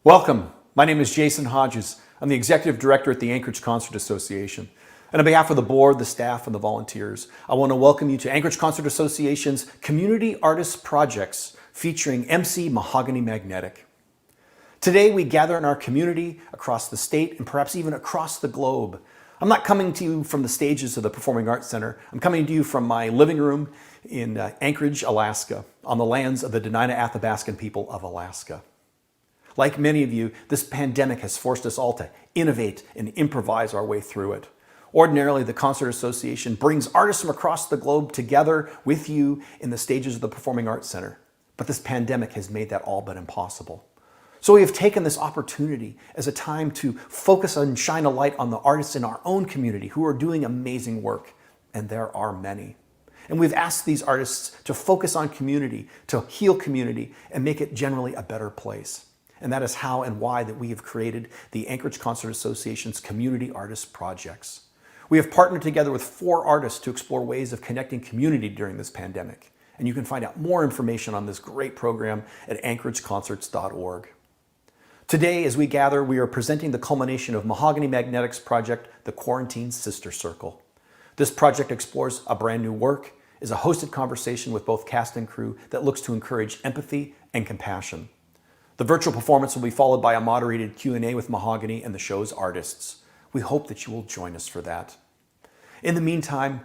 Welcome. My name is Jason Hodges. I'm the Executive Director at the Anchorage Concert Association. And on behalf of the board, the staff, and the volunteers, I want to welcome you to Anchorage Concert Association's Community Artists Projects featuring MC Mohagani Magnetek. Today, we gather in our community across the state and perhaps even across the globe. I'm not coming to you from the stages of the Performing Arts Center. I'm coming to you from my living room in Anchorage, Alaska, on the lands of the Dena'ina Athabascan people of Alaska. Like many of you, this pandemic has forced us all to innovate and improvise our way through it. Ordinarily, the Concert Association brings artists from across the globe together with you in the stages of the Performing Arts Center. But this pandemic has made that all but impossible. So we have taken this opportunity as a time to focus and shine a light on the artists in our own community who are doing amazing work, and there are many. And we've asked these artists to focus on community, to heal community, and make it generally a better place. And that is how and why that we have created the Anchorage Concert Association's Community Artists Projects. We have partnered together with 4 artists to explore ways of connecting community during this pandemic. And you can find out more information on this great program at anchorageconcerts.org. Today, as we gather, we are presenting the culmination of Mohagani Magnetek's project, the Quarantine Sister Circle. This project explores a brand new work, is a hosted conversation with both cast and crew that looks to encourage empathy and compassion. The virtual performance will be followed by a moderated Q&A with Mohagani and the show's artists. We hope that you will join us for that. In the meantime,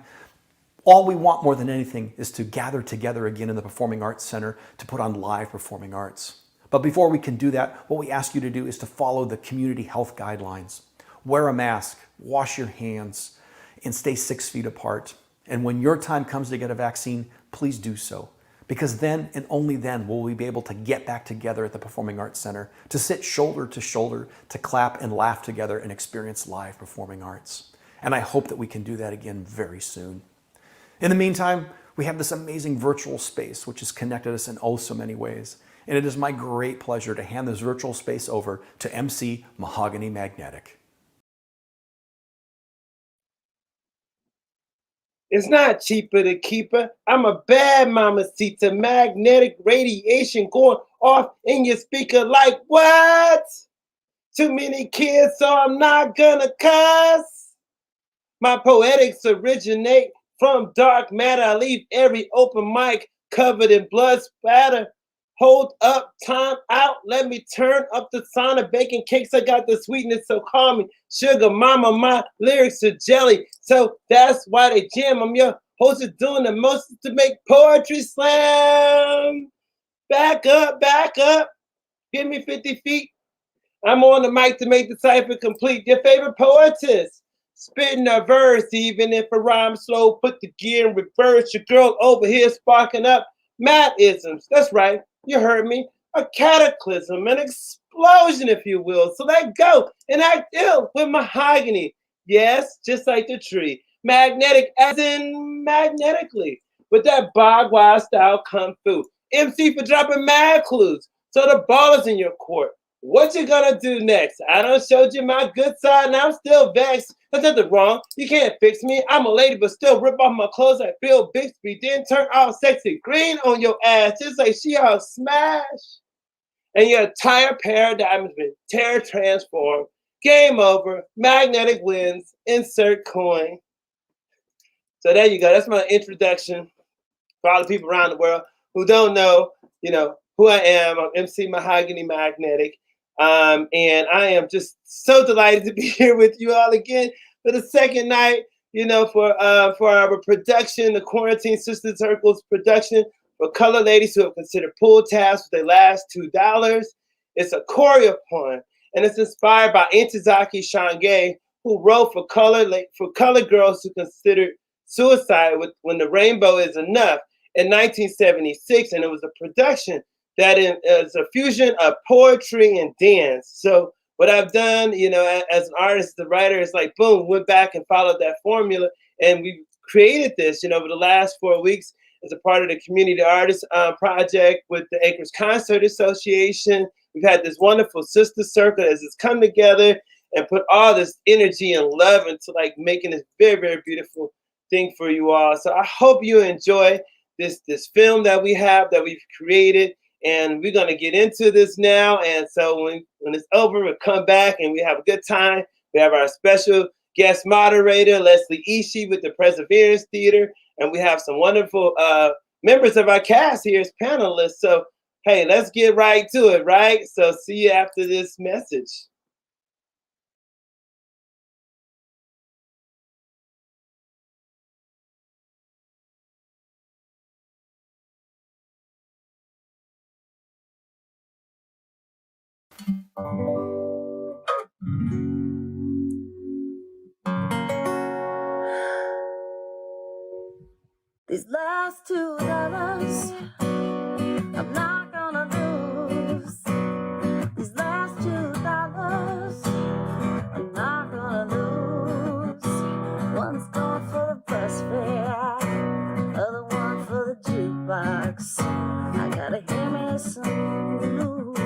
all we want more than anything is to gather together again in the Performing Arts Center to put on live performing arts. But before we can do that, what we ask you to do is to follow the community health guidelines. Wear a mask, wash your hands, and stay 6 feet apart. And when your time comes to get a vaccine, please do so. Because then and only then will we be able to get back together at the Performing Arts Center, to sit shoulder to shoulder, to clap and laugh together and experience live performing arts. And I hope that we can do that again very soon. In the meantime, we have this amazing virtual space which has connected us in oh so many ways. And it is my great pleasure to hand this virtual space over to MC Mohagani Magnetek. It's not cheaper to keep her. I'm a bad mamacita. Magnetic radiation going off in your speaker like what? Too many kids, so I'm not gonna cuss. My poetics originate from dark matter. I leave every open mic covered in blood spatter. Hold up, time out. Let me turn up the sound of baking cakes. I got the sweetness, so call me sugar mama. My lyrics are jelly, so that's why they jam. I'm your host is doing the most to make poetry slam. Back up, back up. Give me 50 feet. I'm on the mic to make the cipher complete. Your favorite poetess. Spitting a verse, even if a rhyme slow, put the gear in reverse. Your girl over here sparking up Matt-isms. That's right. You heard me. A cataclysm, an explosion, if you will. So let go and act ill with Mohagani. Yes, just like the tree. Magnetic as in magnetically. With that bog wild style kung fu. MC for dropping mad clues. So the ball is in your court. What you gonna do next? I done showed you my good side and I'm still vexed. There's nothing wrong. You can't fix me. I'm a lady, but still rip off my clothes like Bill Bixby. Then turn all sexy green on your ass just like she all smash. And your entire paradigm has been terror transformed. Game over. Magnetic wins. Insert coin. So there you go. That's my introduction for all the people around the world who don't know, who I am. I'm MC Mohagani Magnetek. And I am just so delighted to be here with you all again for the second night, for our production, the Quarantine Sister Circle's production for color ladies who have considered pool tabs for their last $2. It's a choreopoem, and it's inspired by Intizaki Shange, who wrote for color girls who considered suicide when the rainbow is enough in 1976, and it was a production that is a fusion of poetry and dance. So what I've done, as an artist, the writer, is like, boom, went back and followed that formula. And we created this, over the last 4 weeks as a part of the Community Artists Project with the Anchorage Concert Association. We've had this wonderful sister circle as it's come together and put all this energy and love into making this very, very beautiful thing for you all. So I hope you enjoy this film that we've created. And we're going to get into this now. And so when it's over, we'll come back and we have a good time. We have our special guest moderator, Leslie Ishii with the Perseverance Theater. And we have some wonderful members of our cast here as panelists. So, hey, let's get right to it, right? So see you after this message. These last $2, I'm not gonna lose. These last $2, I'm not gonna lose. One's going for the bus fare, other one for the jukebox. I gotta hear me some blues.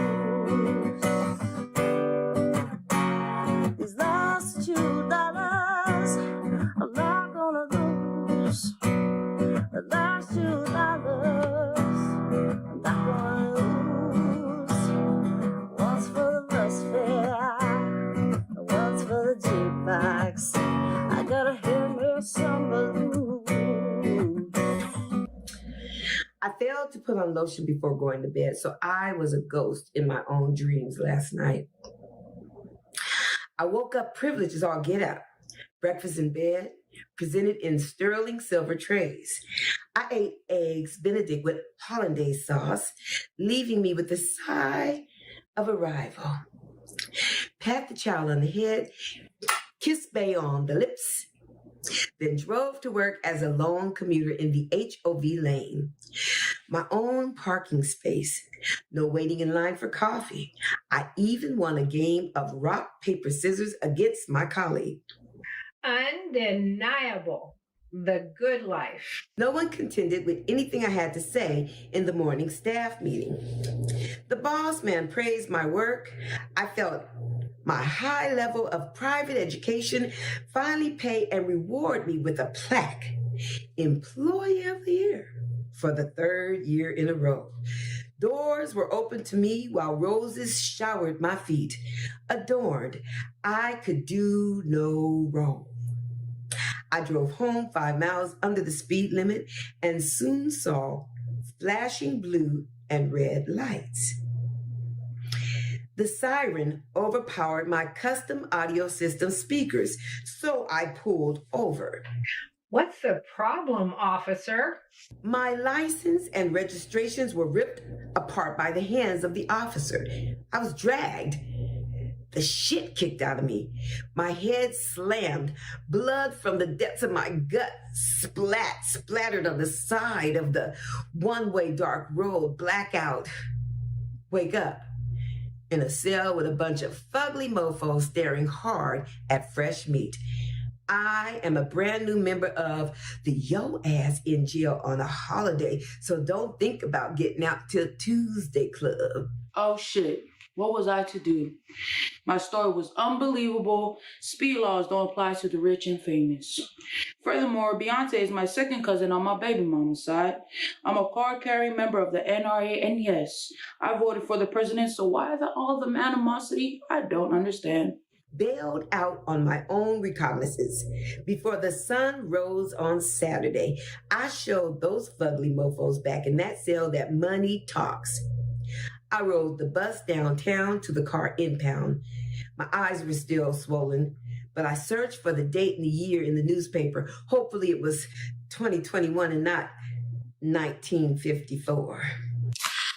These last $2, I'm not gonna lose. The last $2, I'm not gonna lose. One's for the bus fare, one's for the jukebox. I gotta hear me some blues. I failed to put on lotion before going to bed, so I was a ghost in my own dreams last night. I woke up privileged as all get out. Breakfast in bed, presented in sterling silver trays. I ate eggs Benedict with hollandaise sauce, leaving me with the sigh of arrival. Pat the child on the head, kissed Bay on the lips, then drove to work as a lone commuter in the HOV lane. My own parking space, no waiting in line for coffee. I even won a game of rock, paper, scissors against my colleague. Undeniable. The good life. No one contended with anything I had to say in the morning staff meeting. The boss man praised my work. I felt my high level of private education finally pay and reward me with a plaque. Employee of the Year for the 3rd year in a row. Doors were open to me while roses showered my feet. Adorned, I could do no wrong. I drove home 5 miles under the speed limit and soon saw flashing blue and red lights. The siren overpowered my custom audio system speakers, so I pulled over. What's the problem, officer? My license and registrations were ripped apart by the hands of the officer. I was dragged. The shit kicked out of me. My head slammed. Blood from the depths of my gut splattered on the side of the one-way dark road. Blackout. Wake up in a cell with a bunch of fugly mofos staring hard at fresh meat. I am a brand new member of the Yo Ass in Jail on a holiday, so don't think about getting out till Tuesday club. Oh shit. What was I to do? My story was unbelievable. Speed laws don't apply to the rich and famous. Furthermore, Beyonce is my second cousin on my baby mama's side. I'm a card-carrying member of the NRA, and yes, I voted for the president, so why all the animosity? I don't understand. Bailed out on my own recognizance. Before the sun rose on Saturday, I showed those fugly mofos back in that cell that money talks. I rode the bus downtown to the car impound. My eyes were still swollen, but I searched for the date and the year in the newspaper. Hopefully it was 2021 and not 1954.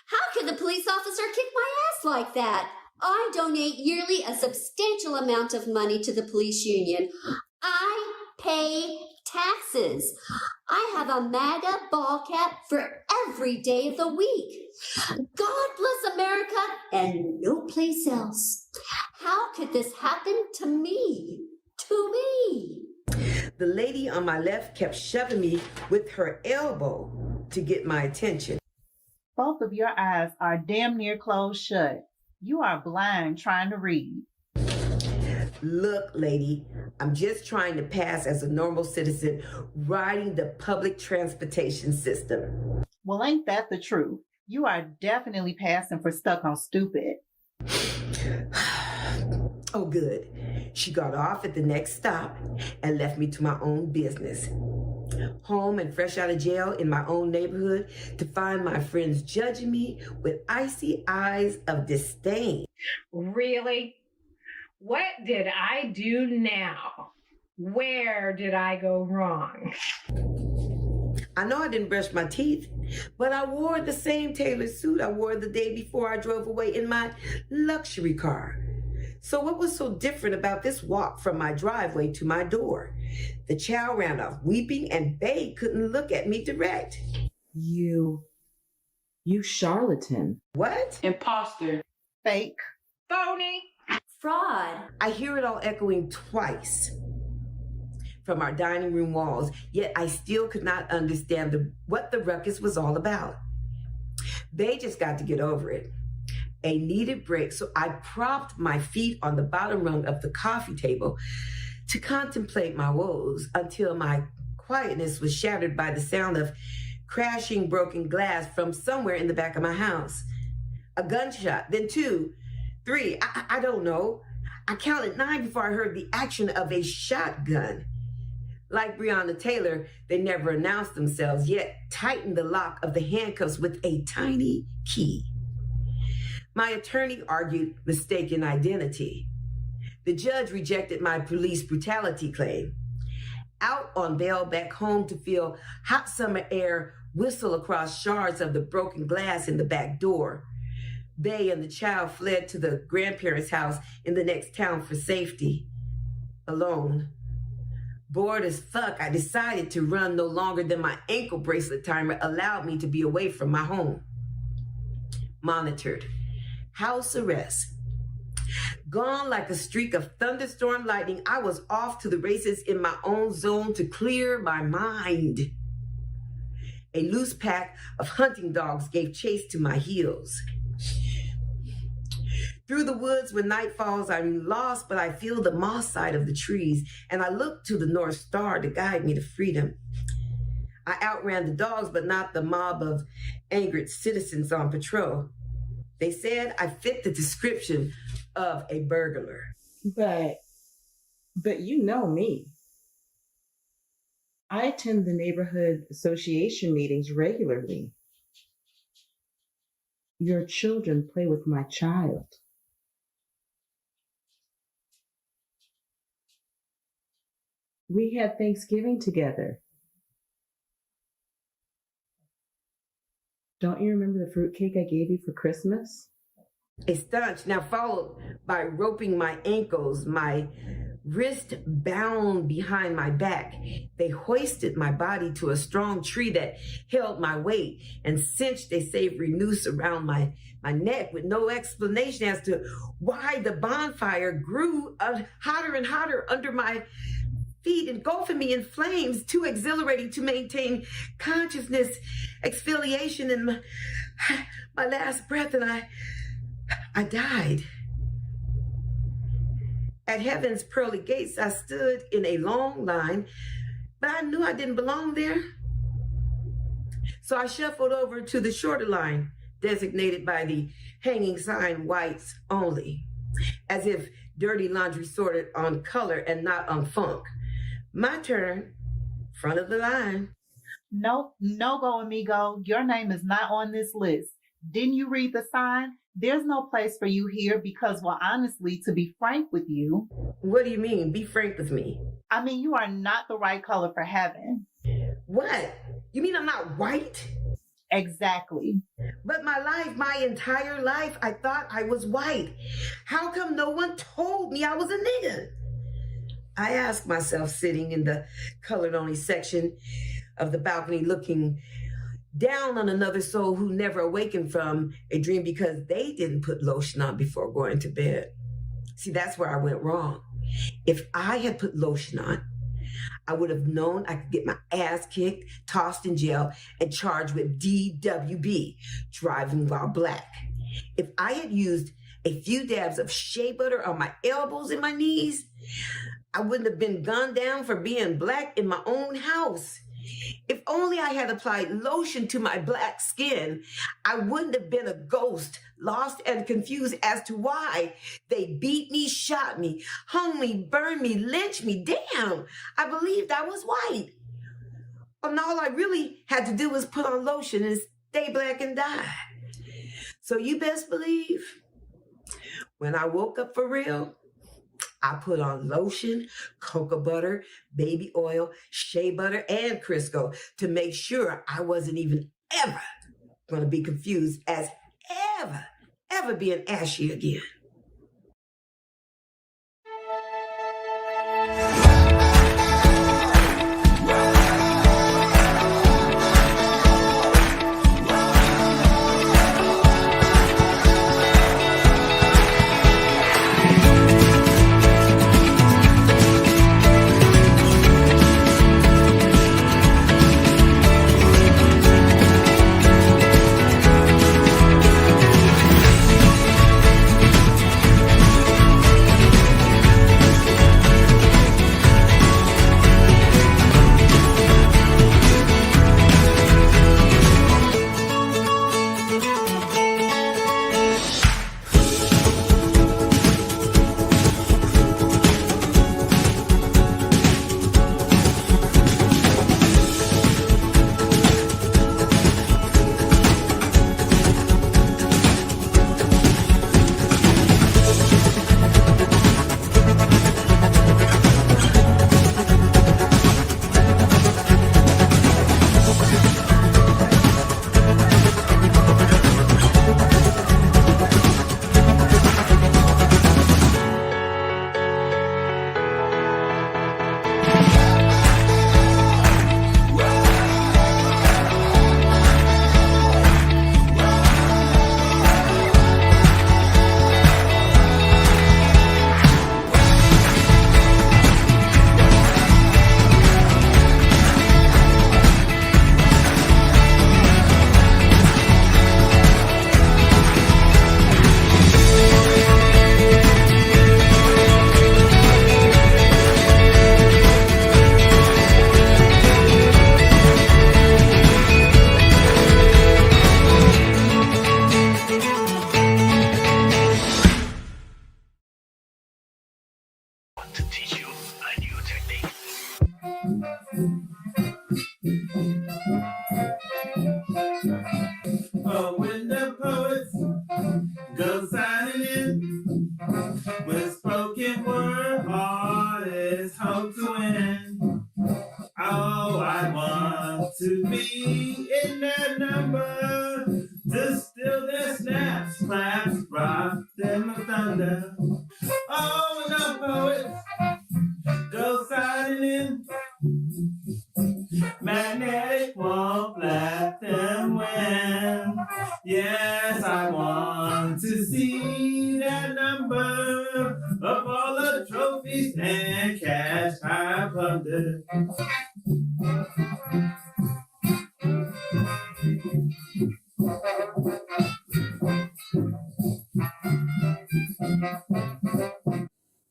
How could the police officer kick my ass like that? I donate yearly a substantial amount of money to the police union. I pay taxes. I have a MAGA ball cap for every day of the week. God bless America and no place else. How could this happen to me? To me? The lady on my left kept shoving me with her elbow to get my attention. Both of your eyes are damn near closed shut. You are blind trying to read. Look, lady, I'm just trying to pass as a normal citizen riding the public transportation system. Well, ain't that the truth? You are definitely passing for stuck on stupid. Oh, good. She got off at the next stop and left me to my own business. Home and fresh out of jail in my own neighborhood to find my friends judging me with icy eyes of disdain. Really? What did I do now? Where did I go wrong? I know I didn't brush my teeth, but I wore the same tailored suit I wore the day before I drove away in my luxury car. So what was so different about this walk from my driveway to my door? The child ran off weeping and Babe couldn't look at me direct. You charlatan. What? Imposter. Fake. Phony. Fraud. I hear it all echoing twice from our dining room walls, yet I still could not understand what the ruckus was all about. They just got to get over it. A needed break, so I propped my feet on the bottom rung of the coffee table to contemplate my woes until my quietness was shattered by the sound of crashing broken glass from somewhere in the back of my house. A gunshot, then 2, 3, I don't know. I counted 9 before I heard the action of a shotgun. Like Breonna Taylor, they never announced themselves, yet tightened the lock of the handcuffs with a tiny key. My attorney argued mistaken identity. The judge rejected my police brutality claim. Out on bail back home to feel hot summer air whistle across shards of the broken glass in the back door, Bay and the child fled to the grandparents' house in the next town for safety. Alone. Bored as fuck, I decided to run no longer than my ankle bracelet timer allowed me to be away from my home. Monitored. House arrest. Gone like a streak of thunderstorm lightning, I was off to the races in my own zone to clear my mind. A loose pack of hunting dogs gave chase to my heels. Through the woods when night falls, I'm lost, but I feel the moss side of the trees, and I look to the North Star to guide me to freedom. I outran the dogs, but not the mob of angered citizens on patrol. They said I fit the description of a burglar. But you know me. I attend the neighborhood association meetings regularly. Your children play with my child. We had Thanksgiving together. Don't you remember the fruitcake I gave you for Christmas? A staunch, now followed by roping my ankles, my wrist bound behind my back. They hoisted my body to a strong tree that held my weight and cinched a savory noose around my neck with no explanation as to why the bonfire grew hotter and hotter under my feet, engulfing me in flames, too exhilarating to maintain consciousness, exfoliation in my last breath, and I died. At heaven's pearly gates, I stood in a long line, but I knew I didn't belong there. So I shuffled over to the shorter line, designated by the hanging sign whites only, as if dirty laundry sorted on color and not on funk. My turn, front of the line. No go, amigo. Your name is not on this list. Didn't you read the sign? There's no place for you here because, well, honestly, to be frank with you. What do you mean? Be frank with me. I mean, you are not the right color for heaven. What? You mean I'm not white? Exactly. But my entire life, I thought I was white. How come no one told me I was a nigga? I asked myself, sitting in the colored-only section of the balcony, looking down on another soul who never awakened from a dream because they didn't put lotion on before going to bed. See, that's where I went wrong. If I had put lotion on, I would have known I could get my ass kicked, tossed in jail, and charged with DWB, driving while black. If I had used a few dabs of shea butter on my elbows and my knees, I wouldn't have been gunned down for being black in my own house. If only I had applied lotion to my black skin, I wouldn't have been a ghost, lost and confused as to why they beat me, shot me, hung me, burned me, lynched me. Damn, I believed I was white. And all I really had to do was put on lotion and stay black and die. So you best believe, when I woke up for real, I put on lotion, cocoa butter, baby oil, shea butter, and Crisco to make sure I wasn't even ever going to be confused as ever being ashy again. Oh, when the poets go signing in with spoken word, artists hope to win. Oh, I want to be in that number to steal their snaps, claps, rock them of thunder. Oh, when the poets go signing in, Magnetek won't let them win. Yes, I want to see that number of all the trophies and cash I plundered.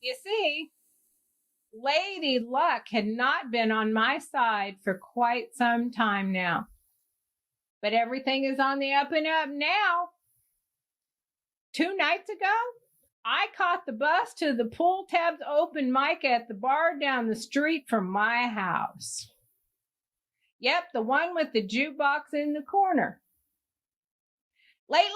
You see, Lady Luck had not been on my side for quite some time now. But everything is on the up and up now. 2 nights ago, I caught the bus to the Pool Tabs open mic at the bar down the street from my house. Yep, the one with the jukebox in the corner. Lately,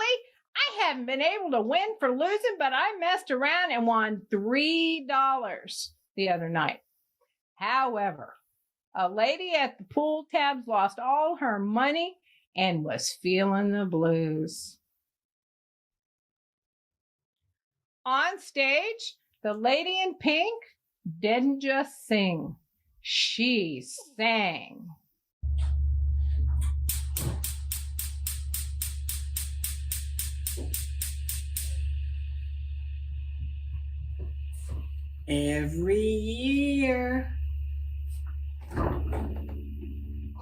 I haven't been able to win for losing, but I messed around and won $3 the other night. However, a lady at the Pool Tabs lost all her money and was feeling the blues. On stage, the lady in pink didn't just sing, she sang. Every year,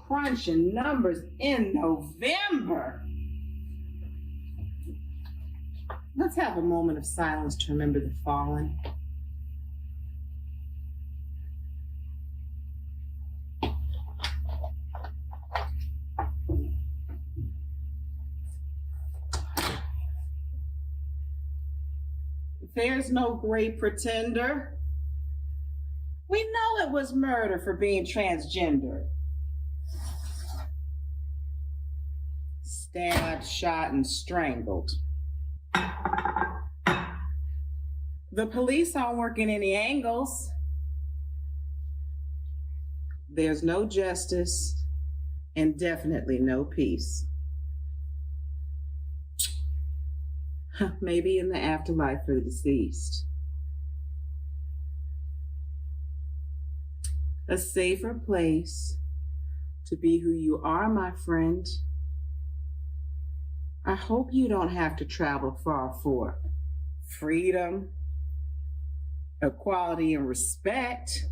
crunching numbers in November. Let's have a moment of silence to remember the fallen. There's no great pretender. We know it was murder for being transgender. Stabbed, shot, and strangled. The police aren't working any angles. There's no justice and definitely no peace. Maybe in the afterlife for the deceased. A safer place to be who you are, my friend. I hope you don't have to travel far for freedom, equality, and respect.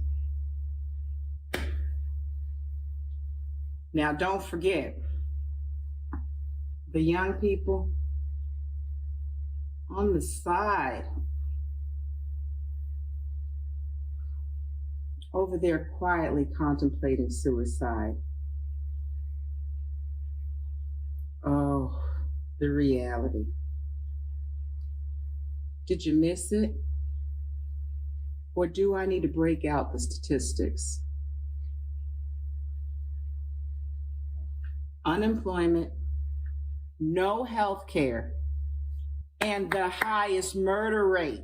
Now, don't forget, the young people on the side, over there quietly contemplating suicide. Oh, the reality. Did you miss it? Or do I need to break out the statistics? Unemployment, no health care, and the highest murder rate.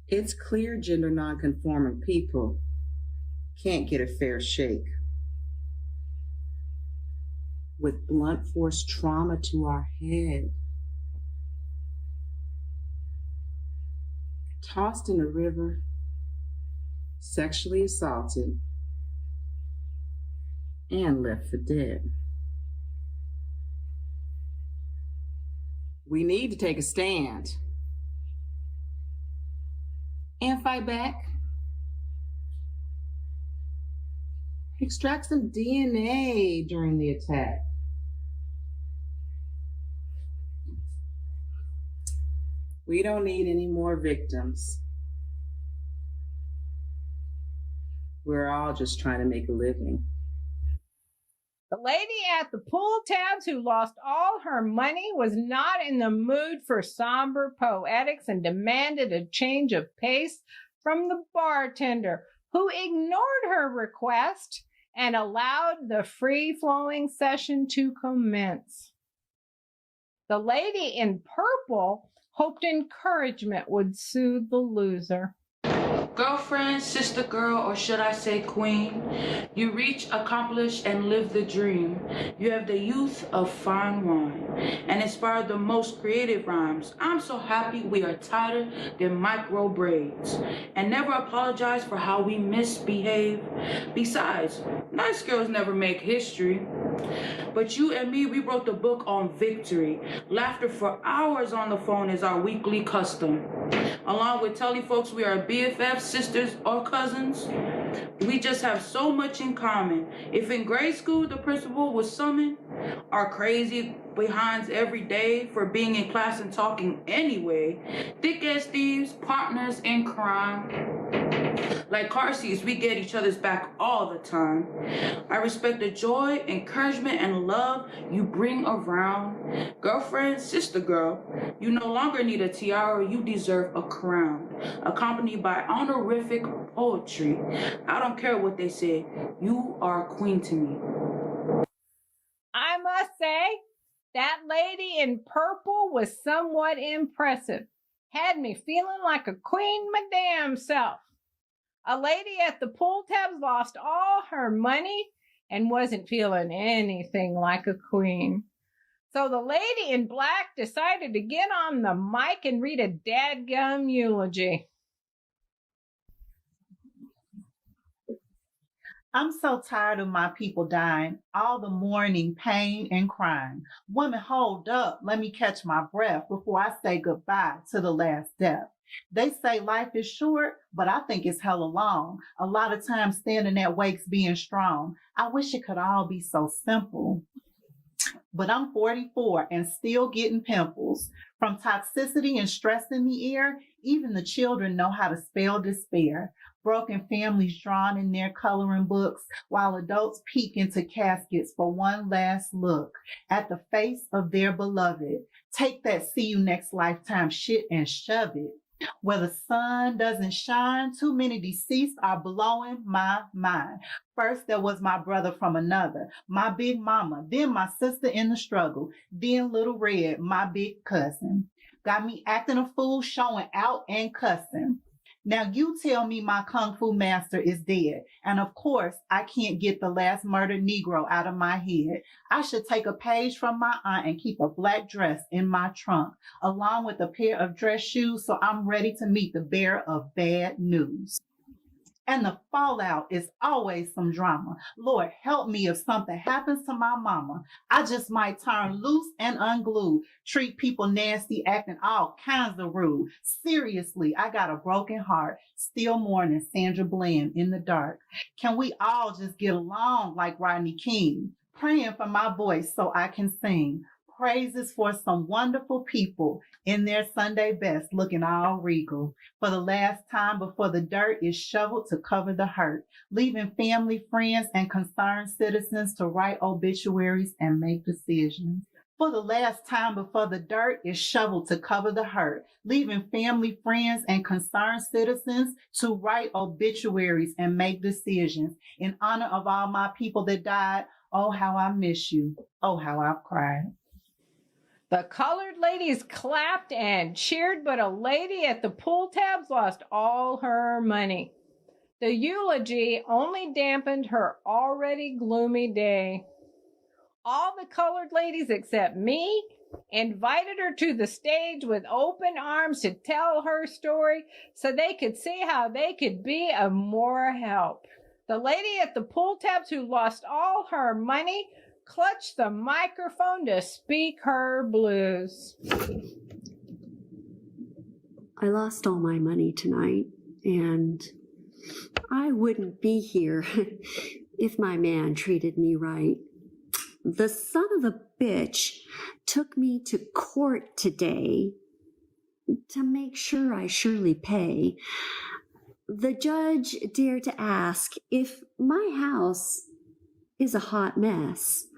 It's clear gender nonconforming people can't get a fair shake. With blunt force trauma to our head, tossed in a river, sexually assaulted, and left for dead. We need to take a stand and fight back. Extract some DNA during the attack. We don't need any more victims. We're all just trying to make a living. The lady at the pool tabs who lost all her money was not in the mood for somber poetics and demanded a change of pace from the bartender, who ignored her request and allowed the free-flowing session to commence. The lady in purple hoped encouragement would soothe the loser. Girlfriend, sister girl, or should I say queen, you reach, accomplish, and live the dream. You have the youth of fine wine and inspire the most creative rhymes. I'm so happy we are tighter than micro braids and never apologize for how we misbehave. Besides, nice girls never make history. But you and me, we wrote the book on victory. Laughter for hours on the phone is our weekly custom. Along with telling folks we are BFFs, sisters, or cousins, we just have so much in common. If in grade school the principal was summoned, our crazy behinds every day for being in class and talking anyway, thick as thieves, partners in crime. Like car seats, we get each other's back all the time. I respect the joy, encouragement, and love you bring around. Girlfriend, sister girl, you no longer need a tiara, you deserve a crown, accompanied by honorific poetry. I don't care what they say, you are a queen to me. I must say, that lady in purple was somewhat impressive. Had me feeling like a queen my damn self. A lady at the pool tabs lost all her money and wasn't feeling anything like a queen. So the lady in black decided to get on the mic and read a dadgum eulogy. I'm so tired of my people dying, all the mourning, pain, and crying. Women, hold up. Let me catch my breath before I say goodbye to the last death. They say life is short, but I think it's hella long. A lot of times standing at wakes being strong. I wish it could all be so simple. But I'm 44 and still getting pimples. From toxicity and stress in the air, even the children know how to spell despair. Broken families drawn in their coloring books, while adults peek into caskets for one last look at the face of their beloved. Take that see you next lifetime shit and shove it. Where the sun doesn't shine, too many deceased are blowing my mind. First, there was my brother from another, my big mama, then my sister in the struggle, then Little Red, my big cousin. Got me acting a fool, showing out and cussing. Now you tell me my Kung Fu master is dead. And of course, I can't get the last murdered Negro out of my head. I should take a page from my aunt and keep a black dress in my trunk, along with a pair of dress shoes, so I'm ready to meet the bearer of bad news. And the fallout is always some drama. Lord, help me if something happens to my mama. I just might turn loose and unglued, treat people nasty, acting all kinds of rude. Seriously, I got a broken heart, still mourning Sandra Bland in the dark. Can we all just get along like Rodney King? Praying for my voice so I can sing praises for some wonderful people in their Sunday best, looking all regal. For the last time before the dirt is shoveled to cover the hurt, leaving family, friends, and concerned citizens to write obituaries and make decisions. For the last time before the dirt is shoveled to cover the hurt, leaving family, friends, and concerned citizens to write obituaries and make decisions. In honor of all my people that died, oh, how I miss you. Oh, how I've cried. The colored ladies clapped and cheered, but a lady at the pool tabs lost all her money. The eulogy only dampened her already gloomy day. All the colored ladies except me invited her to the stage with open arms to tell her story so they could see how they could be of more help. The lady at the pool tabs who lost all her money clutched the microphone to speak her blues. I lost all my money tonight, and I wouldn't be here if my man treated me right. The son of a bitch took me to court today to make sure I surely pay. The judge dared to ask if my house is a hot mess.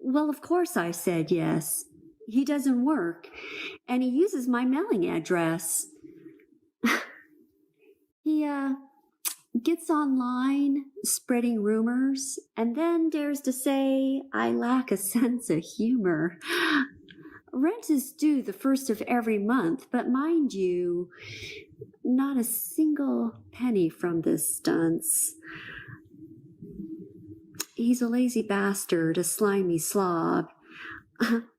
Well, of course I said yes. He doesn't work, and he uses my mailing address. He gets online spreading rumors and then dares to say I lack a sense of humor. Rent is due the first of every month, but mind you, not a single penny from this stunts. He's a lazy bastard, a slimy slob.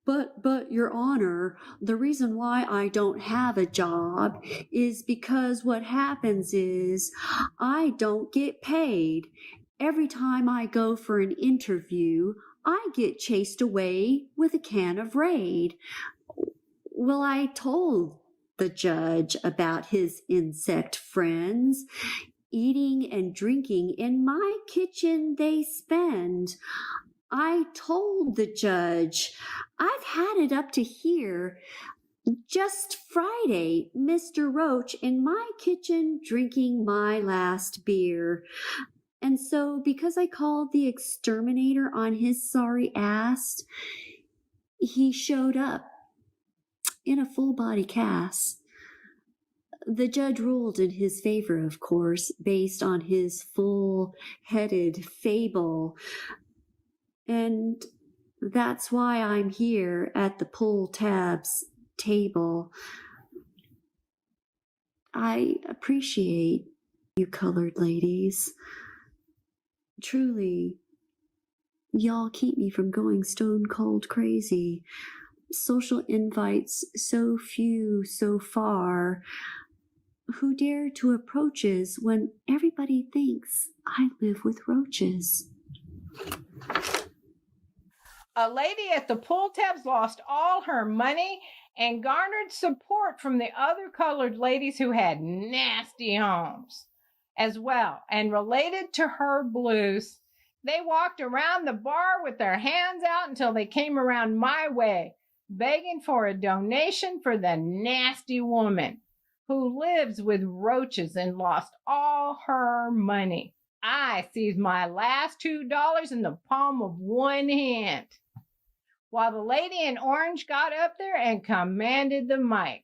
But, Your Honor, the reason why I don't have a job is because what happens is I don't get paid. Every time I go for an interview, I get chased away with a can of Raid. Well, I told the judge about his insect friends. Eating and drinking in my kitchen they spend. I told the judge, I've had it up to here. Just Friday, Mr. Roach in my kitchen drinking my last beer. And so, because I called the exterminator on his sorry ass, he showed up in a full body cast. The judge ruled in his favor, of course, based on his full-headed fable. And that's why I'm here at the pool tabs table. I appreciate you colored ladies. Truly, y'all keep me from going stone cold crazy. Social invites so few so far. Who dare to approaches when everybody thinks I live with roaches? A lady at the pool tabs lost all her money and garnered support from the other colored ladies who had nasty homes as well and related to her blues. They walked around the bar with their hands out until they came around my way, begging for a donation for the nasty woman who lives with roaches and lost all her money. I seized my last $2 in the palm of one hand, while the lady in orange got up there and commanded the mic.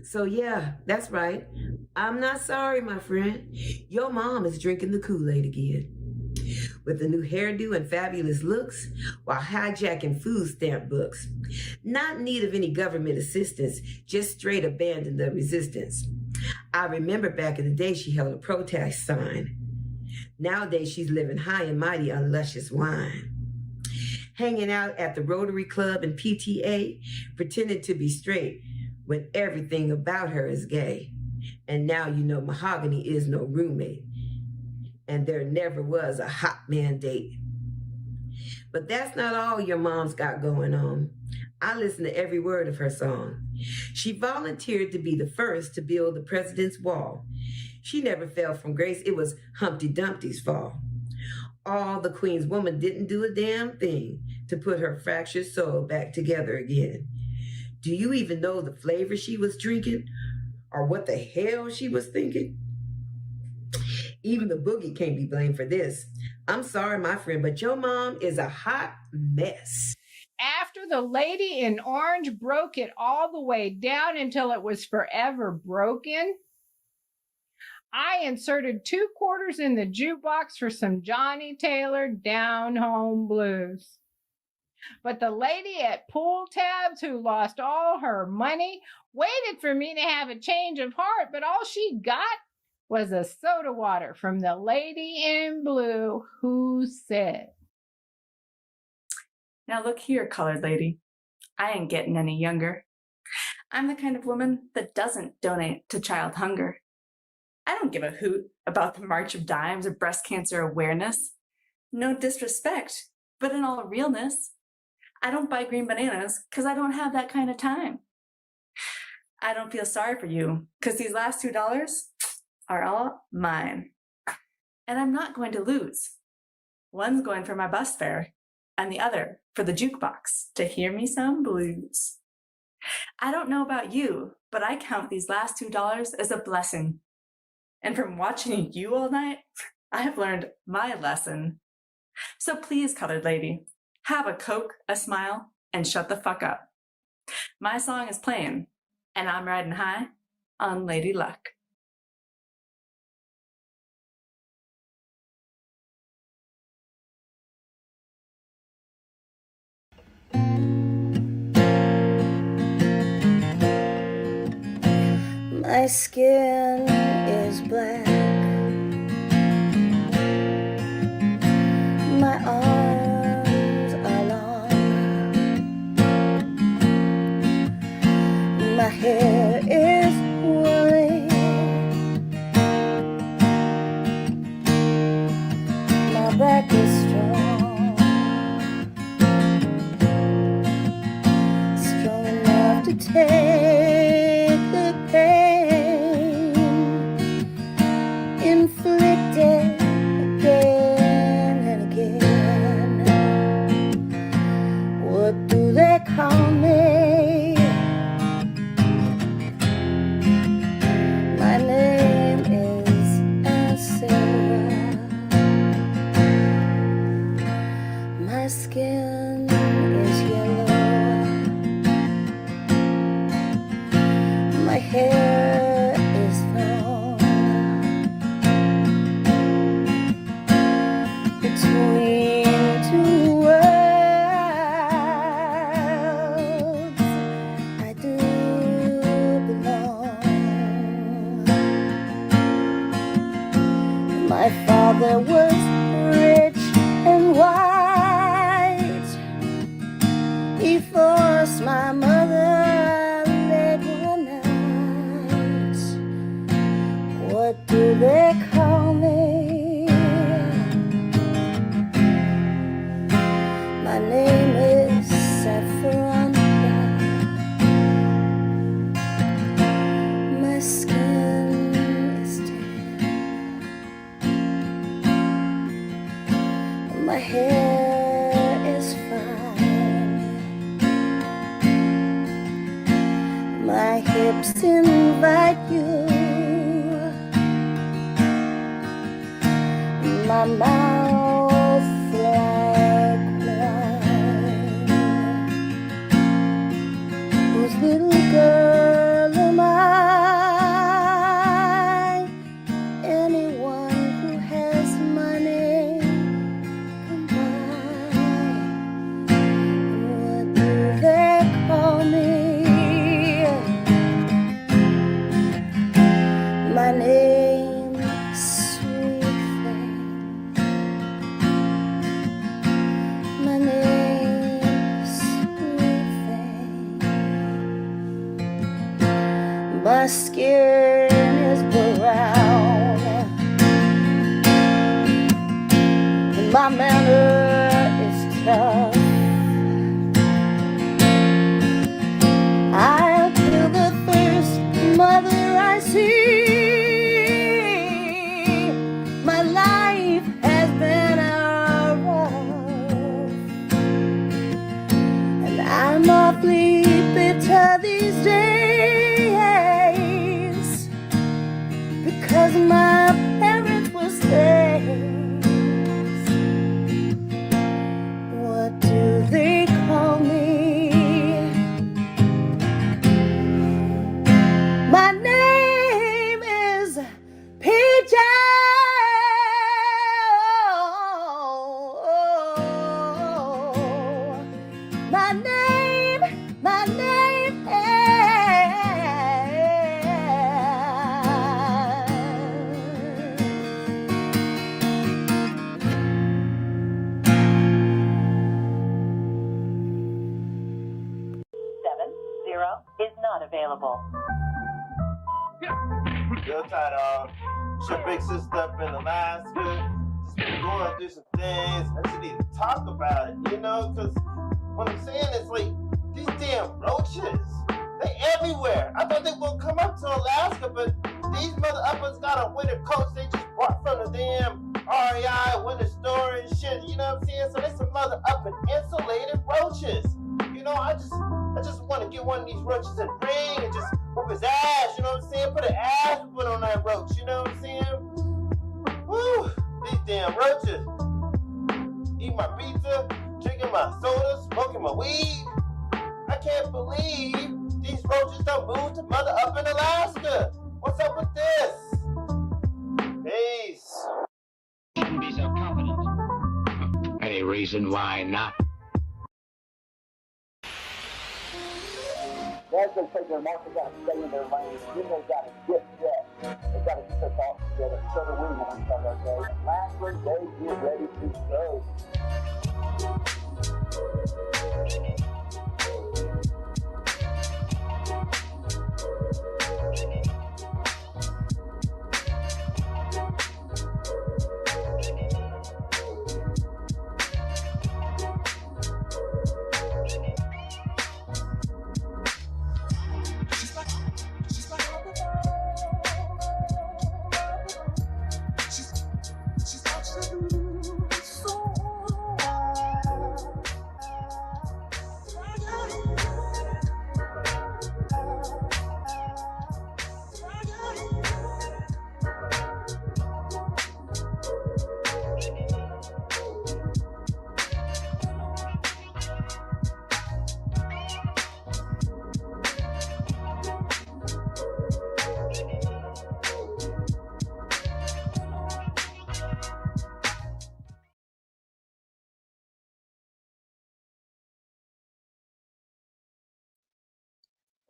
So yeah, that's right. I'm not sorry, my friend. Your mom is drinking the Kool-Aid again. With a new hairdo and fabulous looks, while hijacking food stamp books. Not in need of any government assistance, just straight abandoned the resistance. I remember back in the day she held a protest sign. Nowadays she's living high and mighty on luscious wine. Hanging out at the Rotary Club and PTA, pretending to be straight when everything about her is gay. And now you know Mohagani is no roommate. And there never was a hot man date. But that's not all your mom's got going on. I listen to every word of her song. She volunteered to be the first to build the president's wall. She never fell from grace. It was Humpty Dumpty's fall. All the Queen's woman didn't do a damn thing to put her fractured soul back together again. Do you even know the flavor she was drinking? Or what the hell she was thinking? Even the boogie can't be blamed for this. I'm sorry, my friend, but your mom is a hot mess. After the lady in orange broke it all the way down until it was forever broken, I inserted 2 quarters in the jukebox for some Johnny Taylor Down Home Blues. But the lady at Pool Tabs, who lost all her money, waited for me to have a change of heart, but all she got was a soda water from the lady in blue, who said, "Now look here, colored lady. I ain't getting any younger. I'm the kind of woman that doesn't donate to child hunger. I don't give a hoot about the March of Dimes or breast cancer awareness. No disrespect, but in all realness, I don't buy green bananas because I don't have that kind of time. I don't feel sorry for you because these last $2 are all mine. And I'm not going to lose. One's going for my bus fare and the other for the jukebox to hear me some blues. I don't know about you, but I count these last $2 as a blessing. And from watching you all night, I have learned my lesson. So please, colored lady, have a Coke, a smile, and shut the fuck up. My song is playing, and I'm riding high on Lady Luck." My skin is black. My arms are long. My hair is woolly. My back is strong. Strong enough to take the pain inflicted again and again. What do they call me? My name is Sarah. My skin is yellow. My hair is long. Between 2 worlds, I do belong. My father was rich and white. He forced my mother late one night. What do they call me? My name is Saffron. My skin is tan. lips invite you. My mouth like wine. Whose little girl am I? Anyone who has money come by. What do they call me? My name, sweet thing. My name, sweet thing. My skin is brown, and my manner is tough. I'll feel the thirst, mother, I see. My life has been rough, and I'm awfully bitter these days, because my parents were slaves. What do they call me? My name is PJ. My name is 70 is not available. Real tight, it's your big sister up in Alaska. Just been going through some things. I just need to talk about it, you know? Because what I'm saying is, like, these damn roaches, they everywhere. I thought they were going to come up to Alaska, but these mother uppers got a winter coat they just bought from the damn REI winter store and shit, you know what I'm saying? So there's some mother upping insulated roaches. You know, I just want to get one of these roaches and ring and just whoop his ass, you know what I'm saying? Put an ass whipping on that roach, you know what I'm saying? Woo, these damn roaches. Eating my pizza, drinking my soda, smoking my weed. I can't believe these roaches done moved to mother up in Alaska. What's up with this? Peace. Shouldn't be so confident. Any reason why not? As they take their mark, they got to stay in their lane. Then they got to get set. They got to get their thoughts together. So do we when we start our day. And lastly, they get ready to go.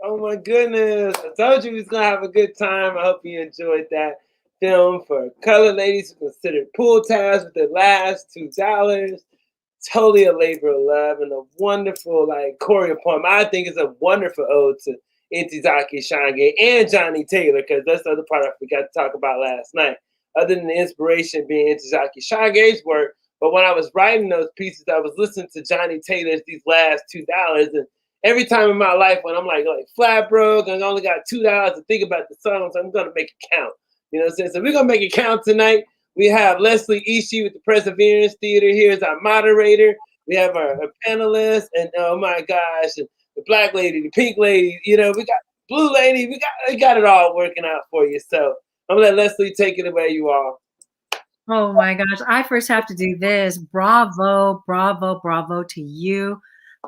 Oh my goodness. I told you we was going to have a good time. I hope you enjoyed that film for colored ladies who considered pool tabs with their last $2. Totally a labor of love and a wonderful like choreopoem. I think it's a wonderful ode to Intizaki Shange and Johnny Taylor, because that's the other part I forgot to talk about last night. Other than the inspiration being Intizaki Shange's work, but when I was writing those pieces, I was listening to Johnny Taylor's These Last $2, and every time in my life when I'm like flat broke and I only got $2 to think about the songs, I'm gonna make it count. You know what I'm saying? So we're gonna make it count tonight. We have Leslie Ishii with the Perseverance Theater here as our moderator. We have our panelists, and oh my gosh, the black lady, the pink lady. You know, we got Blue Lady, we got it all working out for you. So I'm gonna let Leslie take it away, you all. Oh my gosh, I first have to do this. Bravo, bravo, bravo to you,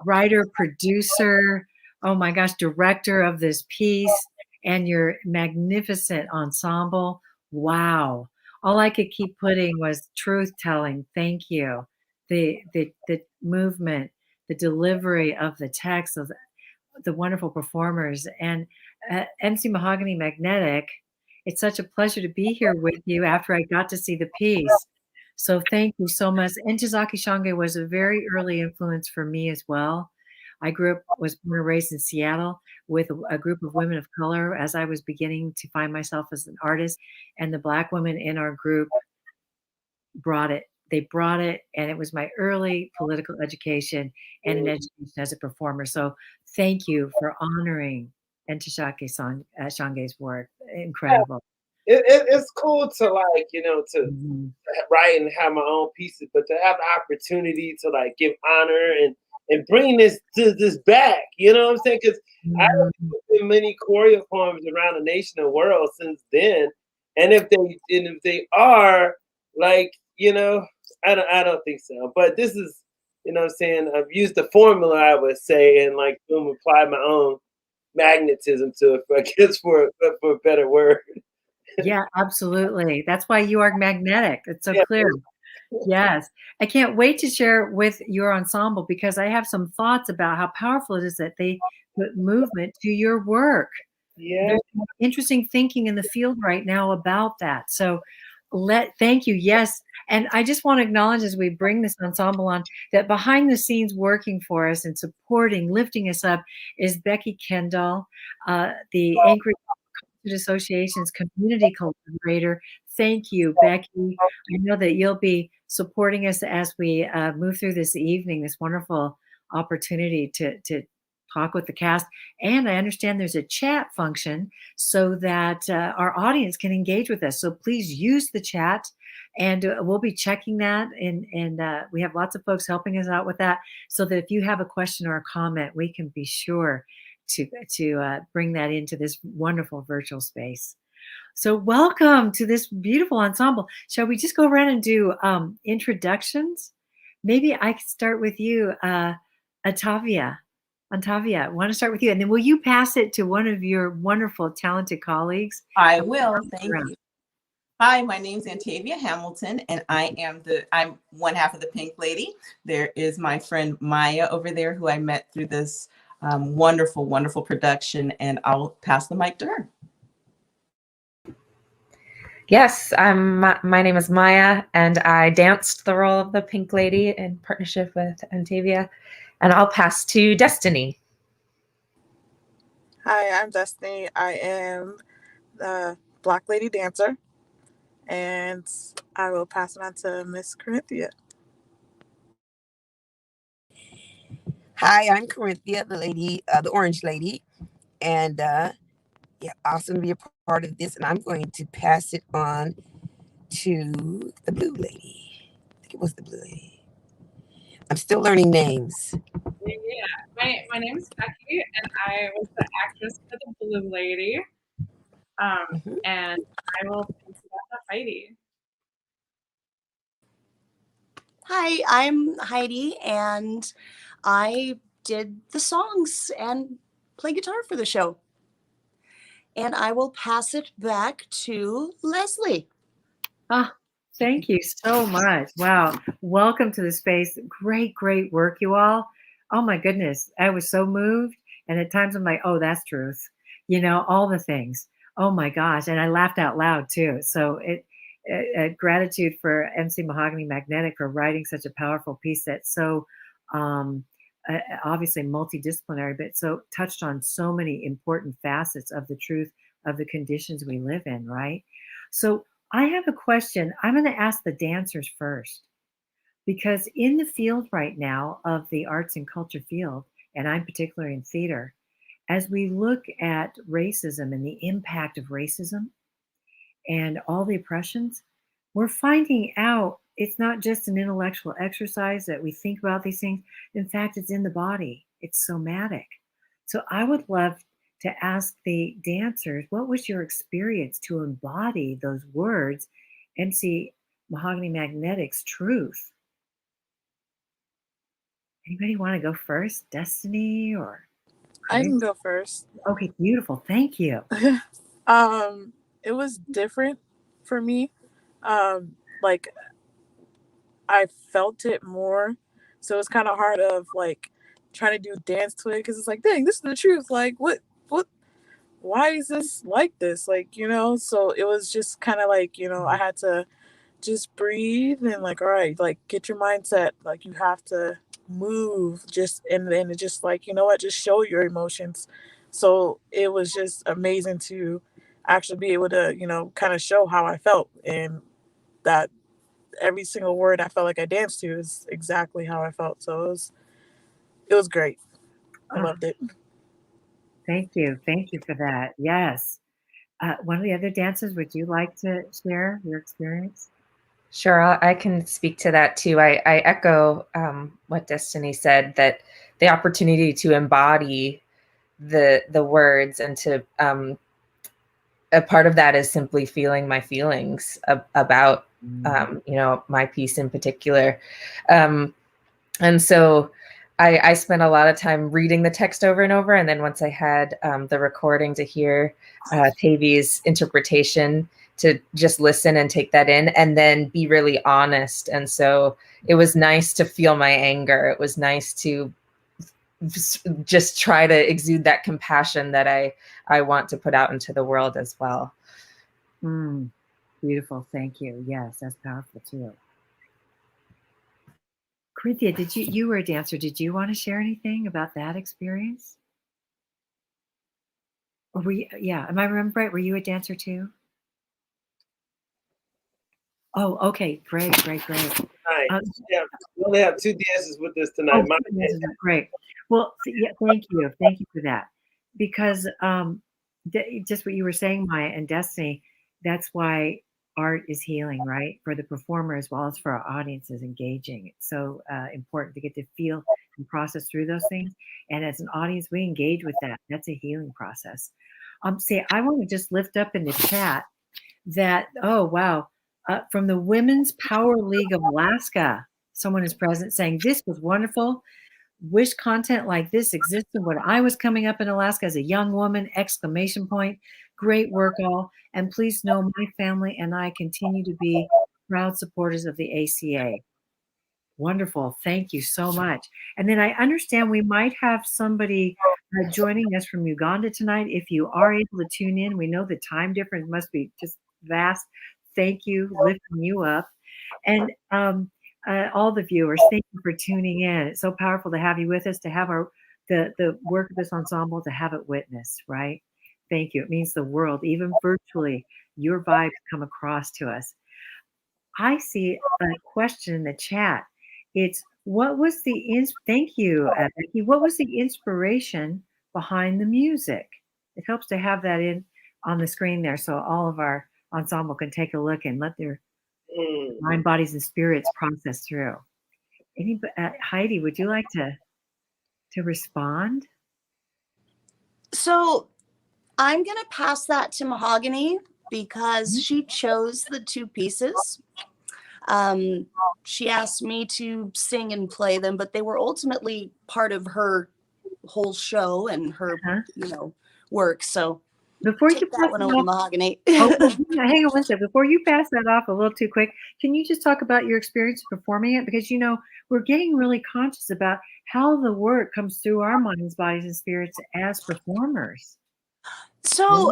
writer, producer, oh my gosh, director of this piece, and your magnificent ensemble. Wow. All I could keep putting was truth telling. Thank you. The movement, the delivery of the text of the wonderful performers, and MC Mahogany Magnetek. It's such a pleasure to be here with you after I got to see the piece. So thank you so much. And Tazaki Shange was a very early influence for me as well. I was born and raised in Seattle with a group of women of color as I was beginning to find myself as an artist. And the Black women in our group brought it. They brought it, and it was my early political education and an education as a performer. So thank you for honoring Ntishake Shange's work. Incredible. It's cool to like, to Mhm. write and have my own pieces, but to have the opportunity to like give honor and bring this back, you know what I'm saying? Because I've been many choreo poems around the nation and world since then, and if they are like, I don't think so. But this is, what I'm saying, I've used the formula, I would say, and like boom, apply my own magnetism to it, I guess, for a better word. Yeah, absolutely. That's why you are magnetic. It's so Yeah. clear. Yes. I can't wait to share with your ensemble because I have some thoughts about how powerful it is that they put movement to your work. Yeah. There's some interesting thinking in the field right now about that. So thank you. Yes. And I just want to acknowledge as we bring this ensemble on that behind the scenes working for us and supporting, lifting us up is Becky Kendall, the Anchorage Association's community collaborator. Thank you, Becky. I know that you'll be supporting us as we move through this evening, this wonderful opportunity to talk with the cast. And I understand there's a chat function so that our audience can engage with us. So please use the chat, and we'll be checking that. And we have lots of folks helping us out with that, so that if you have a question or a comment, we can be sure to bring that into this wonderful virtual space. So welcome to this beautiful ensemble. Shall we just go around and do introductions? Maybe I could start with you, Antavia. Antavia, I want to start with you, and then will you pass it to one of your wonderful, talented colleagues? I will. Thank you. Hi, my name's Antavia Hamilton, and I'm one half of the Pink Lady. There is my friend Maya over there, who I met through this wonderful, wonderful production, and I'll pass the mic to her. Yes, my name is Maya, and I danced the role of the Pink Lady in partnership with Antavia, and I'll pass to Destiny. Hi, I'm Destiny. I am the Black Lady dancer, and I will pass it on to Miss Corinthia. Hi, I'm Corinthia, the lady, the orange lady, and yeah, awesome to be a part of this. And I'm going to pass it on to the blue lady. I think it was the blue lady. I'm still learning names. Yeah, my name is Becky, and I was the actress for the Blue Lady. And I will pass it on to Heidi. Hi, I'm Heidi, and I did the songs and play guitar for the show. And I will pass it back to Leslie. Thank you so much. Wow. Welcome to the space. Great, great work, you all. Oh my goodness. I was so moved. And at times I'm like, oh, that's truth. All the things. Oh my gosh. And I laughed out loud too. So gratitude for MC Mahogany Magnetek for writing such a powerful piece that's so obviously multidisciplinary, but so touched on so many important facets of the truth of the conditions we live in, right? So I have a question. I'm going to ask the dancers first, because in the field right now of the arts and culture field, and I'm particularly in theater, as we look at racism and the impact of racism and all the oppressions, we're finding out it's not just an intellectual exercise that we think about these things. In fact, it's in the body. It's somatic. So I would love to ask the dancers, what was your experience to embody those words, MC Mahogany Magnetic's truth? Anybody want to go first? Destiny or? I can go first. Okay, beautiful. Thank you. It was different for me. Like I felt it more, so it's kind of hard of like trying to do dance to it because it's like, dang, this is the truth. Like, what? Why is this like this? Like, So it was just kind of like, I had to just breathe and like, all right, like get your mindset. Like you have to move, just and then it just like, you know what, just show your emotions. So it was just amazing to actually be able to, kind of show how I felt, and that every single word I felt like I danced to is exactly how I felt. So it was great. I loved it. Thank you. Thank you for that. Yes. One of the other dancers, would you like to share your experience? Sure, I can speak to that too. I echo what Destiny said, that the opportunity to embody the words and to a part of that is simply feeling my feelings about my piece in particular. And so I spent a lot of time reading the text over and over. And then once I had the recording to hear Tavy's interpretation, to just listen and take that in and then be really honest. And so it was nice to feel my anger. It was nice to just try to exude that compassion that I want to put out into the world as well. Beautiful. Thank you. Yes, that's powerful too. Corinthia, you were a dancer. Did you want to share anything about that experience? Or am I remembering right? Were you a dancer too? Oh, okay. Great. Hi. Yeah, we only have 2 dances with us tonight. Great. Well, thank you. Thank you for that. Because just what you were saying, Maya and Destiny, that's why art is healing, right? For the performer as well as for our audiences engaging. It's so important to get to feel and process through those things. And as an audience, we engage with that. That's a healing process. I want to just lift up in the chat that, oh, wow. From the Women's Power League of Alaska, someone is present saying, this was wonderful. Wish content like this existed when I was coming up in Alaska as a young woman, ! Great work all. And please know my family and I continue to be proud supporters of the ACA. Wonderful. Thank you so much. And then I understand we might have somebody joining us from Uganda tonight. If you are able to tune in, we know the time difference must be just vast. Thank you, lifting you up. And all the viewers, thank you for tuning in. It's so powerful to have you with us, to have the work of this ensemble, to have it witnessed, right? Thank you. It means the world, even virtually, your vibes come across to us. I see a question in the chat. It's thank you, Becky. What was the inspiration behind the music? It helps to have that in on the screen there so all of our ensemble can take a look and let their mind, bodies, and spirits process through. Heidi, would you like to respond? So I'm going to pass that to Mohagani because she chose the 2 pieces. She asked me to sing and play them, but they were ultimately part of her whole show and her, work. So before you pass that one over to Mohagani. Hang on one second. Before you pass that off a little too quick, can you just talk about your experience performing it? Because we're getting really conscious about how the work comes through our minds, bodies, and spirits as performers. So,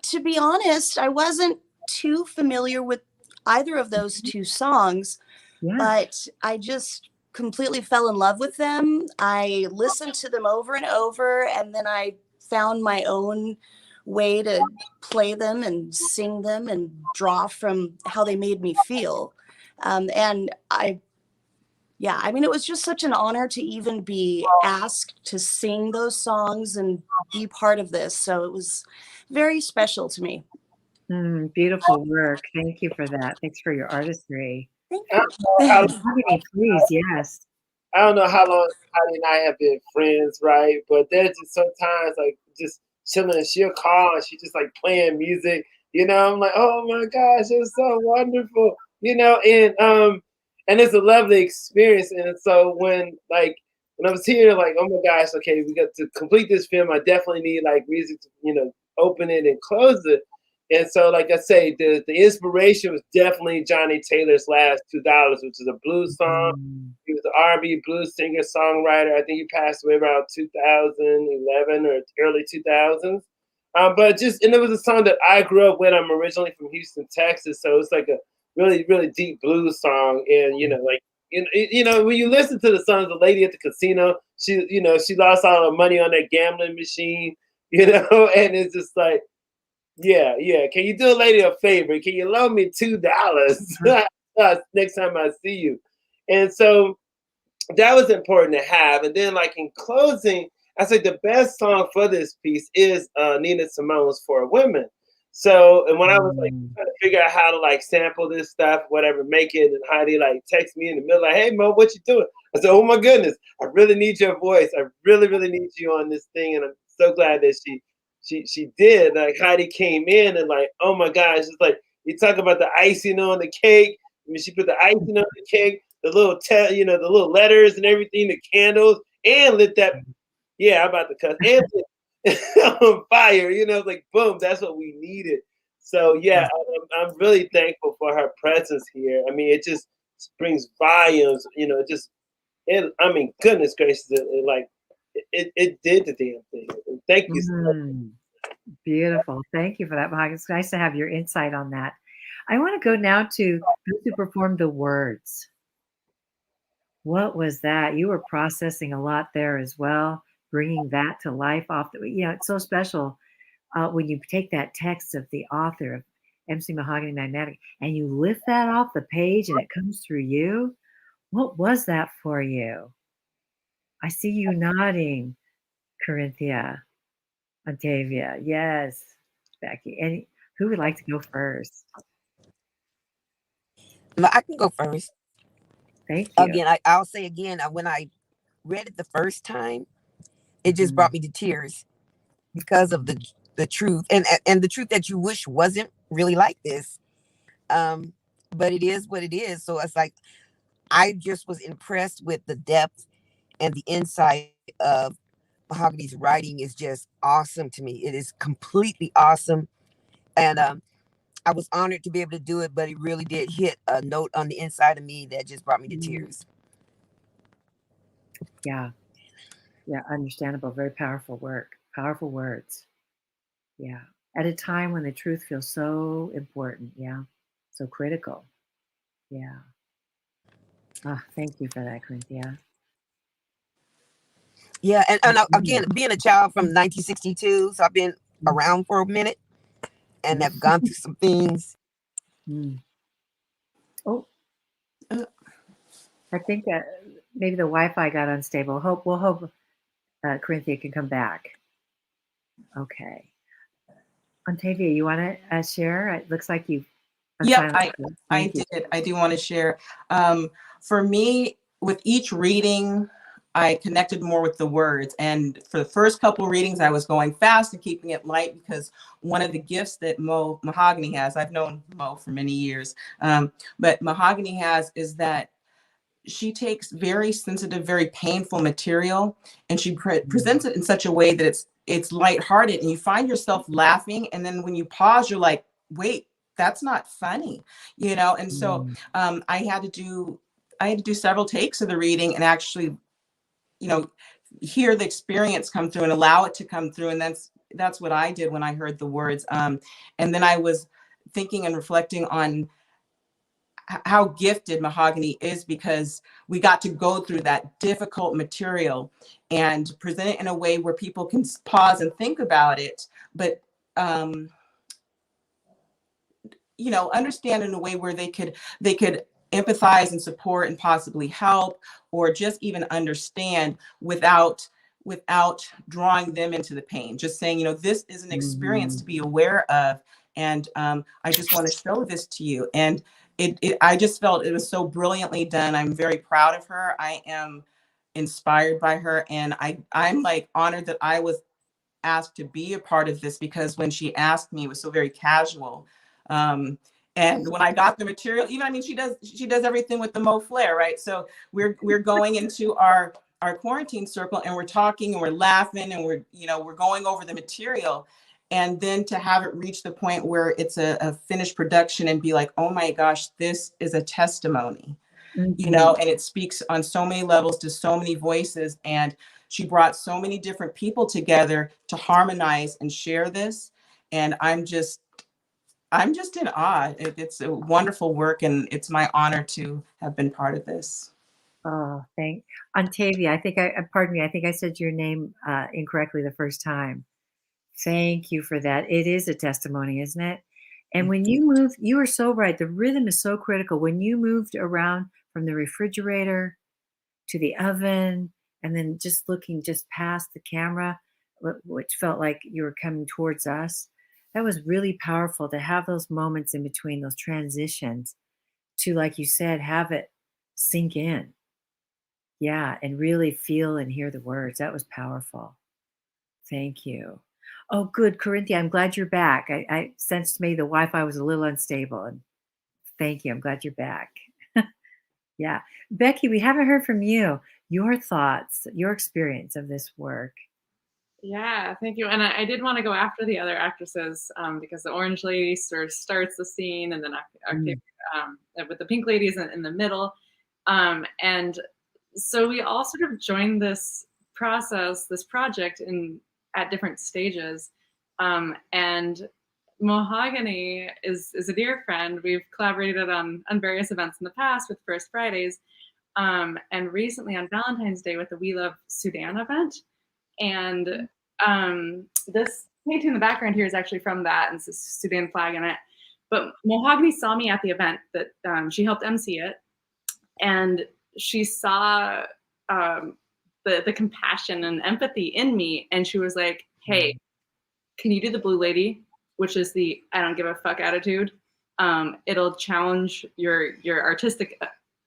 to be honest, I wasn't too familiar with either of those 2 songs, but I just completely fell in love with them. I listened to them over and over, and then I found my own way to play them and sing them and draw from how they made me feel. And it was just such an honor to even be asked to sing those songs and be part of this. So it was very special to me. Beautiful work. Thank you for that. Thanks for your artistry. Thank you. Please, yes. I don't know how long Heidi and I have been friends, right? But there's just sometimes like just chilling, and she'll call and she's just like playing music. I'm like, oh my gosh, it's so wonderful. And it's a lovely experience. And so when I was here, like, oh my gosh, okay, we got to complete this film. I definitely need like music to, open it and close it. And so, like I say, the inspiration was definitely Johnny Taylor's Last $2, which is a blues song. He was an R&B blues singer songwriter. I think he passed away around 2011 or early 2000s. And it was a song that I grew up with. I'm originally from Houston, Texas, so it's like a really, really deep blues song. And when you listen to the song, the lady at the casino, she lost all her money on that gambling machine, and it's just like, yeah. Can you do a lady a favor? Can you loan me $2 next time I see you? And so that was important to have. And then, like, in closing, I say the best song for this piece is Nina Simone's For Women. So, and when I was like trying to figure out how to like sample this stuff, whatever, make it, and Heidi like text me in the middle, like, hey Mo, what you doing? I said, oh my goodness, I really need your voice. I really, really need you on this thing. And I'm so glad that she did. Like, Heidi came in and like, oh my gosh, it's like you talk about the icing on the cake. I mean, she put the icing on the cake, the little the little letters and everything, the candles, and lit that. Yeah, I'm about to cuss. And on fire, like boom, that's what we needed. So yeah, I'm really thankful for her presence here. I mean, it just brings volumes. I mean, goodness gracious, it did the damn thing. And thank you so much. Beautiful. Thank you for that, Mohagani. It's nice to have your insight on that. I want to go now to those who performed the words. What was that? You were processing a lot there as well, bringing that to life off. It's so special when you take that text of the author of MC Mohagani Magnetek and you lift that off the page and it comes through you. What was that for you? I see you nodding, Corinthia, Octavia. Yes, Becky. And who would like to go first? I can go first. Thank you. Again, I'll say again, when I read it the first time, it just brought me to tears because of the truth and the truth that you wish wasn't really like this. But it is what it is. So it's like I just was impressed with the depth and the insight of Mohagani's writing is just awesome to me. It is completely awesome. And I was honored to be able to do it, but it really did hit a note on the inside of me that just brought me to tears. Yeah. Yeah, understandable. Very powerful work. Powerful words. Yeah. At a time when the truth feels so important. Yeah. So critical. Yeah. Oh, thank you for that, Corinthia. Yeah, and again, being a child from 1962, so I've been around for a minute and have gone through some things. Oh, I think that maybe the Wi-Fi got unstable. We'll hope Corinthia can come back. Okay. Octavia, you want to share? It looks like you've. Yeah, I did. I do want to share. For me, with each reading, I connected more with the words. And for the first couple of readings, I was going fast and keeping it light because one of the gifts that Mohagani has, I've known Mo for many years, but Mohagani has is that she takes very sensitive, very painful material and she presents it in such a way that it's lighthearted and you find yourself laughing. And then when you pause, you're like, wait, that's not funny, And so I had to do several takes of the reading and actually, hear the experience come through and allow it to come through. And that's what I did when I heard the words. And then I was thinking and reflecting on how gifted Mohagani is because we got to go through that difficult material and present it in a way where people can pause and think about it, but understand in a way where they could empathize and support and possibly help, or just even understand without drawing them into the pain. Just saying, this is an experience to be aware of, and I just want to show this to you. And I just felt it was so brilliantly done. I'm very proud of her. I am inspired by her, and I'm like honored that I was asked to be a part of this, because when she asked me, it was so very casual. And when I got the material, even, I mean, she does everything with the Mo Flair, right? So we're going into our quarantine circle, and we're talking and we're laughing and we're going over the material. And then to have it reach the point where it's a finished production and be like, oh my gosh, this is a testimony, you know, and it speaks on so many levels to so many voices. And she brought so many different people together to harmonize and share this. And I'm just in awe. It's a wonderful work, and it's my honor to have been part of this. Oh, thank Ontavia. I think pardon me. I think I said your name incorrectly the first time. Thank you for that. It is a testimony, isn't it? And when you move, you are so right. The rhythm is so critical. When you moved around from the refrigerator to the oven, and then just looking just past the camera, which felt like you were coming towards us, that was really powerful to have those moments in between, those transitions to, like you said, have it sink in. Yeah, and really feel and hear the words. That was powerful. Thank you. Oh, good, Corinthia. I'm glad you're back. I sensed maybe the Wi-Fi was a little unstable, and thank you. I'm glad you're back. Yeah, Becky, we haven't heard from you. Your thoughts, your experience of this work. Yeah, thank you. And I did want to go after the other actresses because the Orange Lady sort of starts the scene, and then with the Pink Ladies in the middle. And so we all sort of joined this process, this project at different stages. And Mohagani is a dear friend. We've collaborated on various events in the past with First Fridays, and recently on Valentine's Day with the We Love Sudan event. And this painting in the background here is actually from that, and it's a Sudan flag in it. But Mohagani saw me at the event that she helped MC it, and she saw the compassion and empathy in me, and she was like, "Hey, can you do the Blue Lady?" Which is the "I don't give a fuck" attitude. It'll challenge your artistic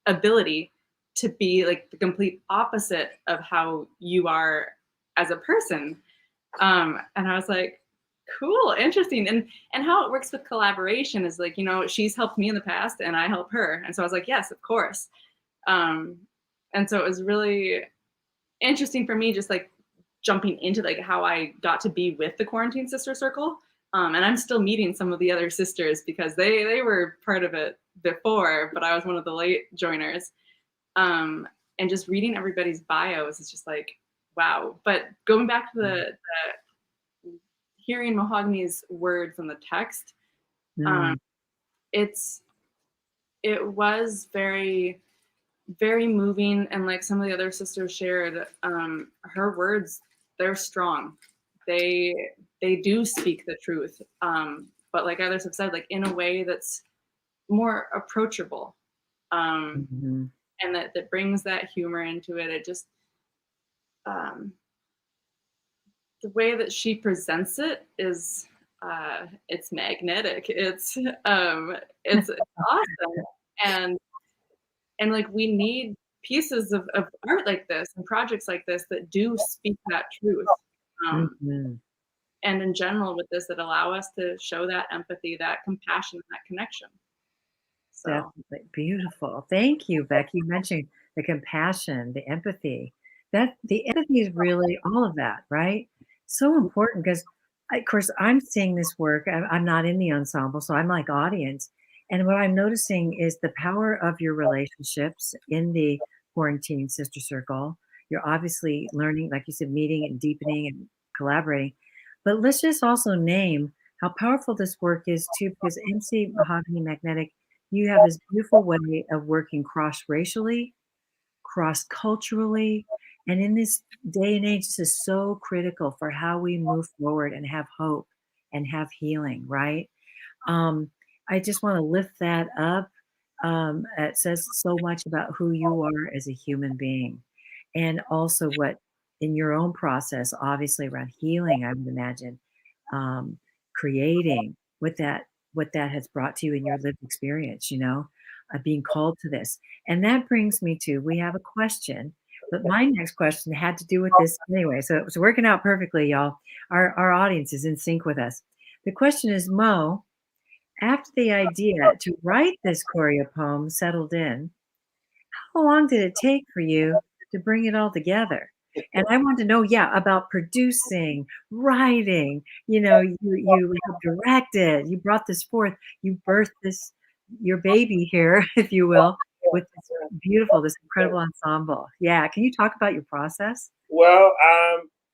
ability to be like the complete opposite of how you are as a person. And I was like, cool, interesting. And how it works with collaboration is like, you know, she's helped me in the past and I help her. And so I was like, yes, of course. And so it was really interesting for me, just like jumping into like how I got to be with the Quarantine Sister Circle. And I'm still meeting some of the other sisters because they were part of it before, but I was one of the late joiners. And just reading everybody's bios is just like, wow. But going back to the hearing Mohagani's words in the text, it was very, very moving. And like some of the other sisters shared, her words, they're strong. They do speak the truth. But like others have said, like in a way that's more approachable. And that brings that humor into it. It just, the way that she presents it is, it's magnetic. It's awesome. And like, we need pieces of art like this and projects like this that do speak that truth. And in general with this, that allow us to show that empathy, that compassion, that connection. So. Definitely beautiful. Thank you, Becky. You mentioned the compassion, the empathy. That the empathy is really all of that, right? So important because, of course, I'm seeing this work. I'm not in the ensemble, so I'm like audience. And what I'm noticing is the power of your relationships in the Quarantine Sister Circle. You're obviously learning, like you said, meeting and deepening and collaborating. But let's just also name how powerful this work is too, because MC Mohagani Magnetek, you have this beautiful way of working cross-racially, cross-culturally, and in this day and age, this is so critical for how we move forward and have hope and have healing, right? I just want to lift that up. It says so much about who you are as a human being, and also what in your own process, obviously around healing, I would imagine, creating what that has brought to you in your lived experience, you know, being called to this. And that brings me to, we have a question. But my next question had to do with this anyway. So it's working out perfectly, y'all. Our audience is in sync with us. The question is, Mo, after the idea to write this choreo poem settled in, how long did it take for you to bring it all together? And I want to know, about producing, writing. You helped direct it. You brought this forth. You birthed this, your baby here, if you will, with this incredible ensemble. Yeah, can you talk about your process? Well,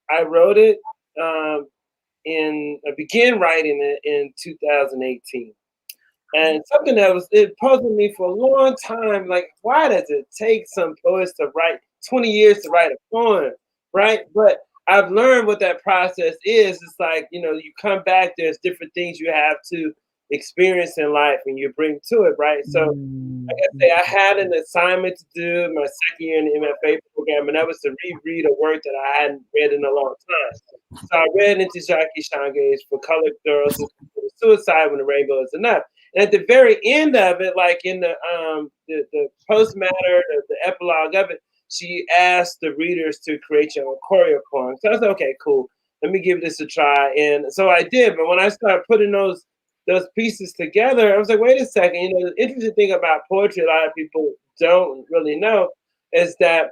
I wrote it I began writing it in 2018. And something it puzzled me for a long time. Like, why does it take some poets to write 20 years to write a poem, right? But I've learned what that process is. It's like, you come back, there's different things you have to experience in life and you bring to it, right? So, like I say, I had an assignment to do my second year in the MFA program, and that was to reread a work that I hadn't read in a long time. So I read into Jackie Shange's For Colored Girls Who Committed Suicide When the Rainbow Is Enough. And at the very end of it, like in the post matter, the epilogue of it, she asked the readers to create your own choreo poem. So I was like, okay, cool. Let me give this a try. And so I did. But when I started putting those pieces together, I was like, wait a second. The interesting thing about poetry, a lot of people don't really know, is that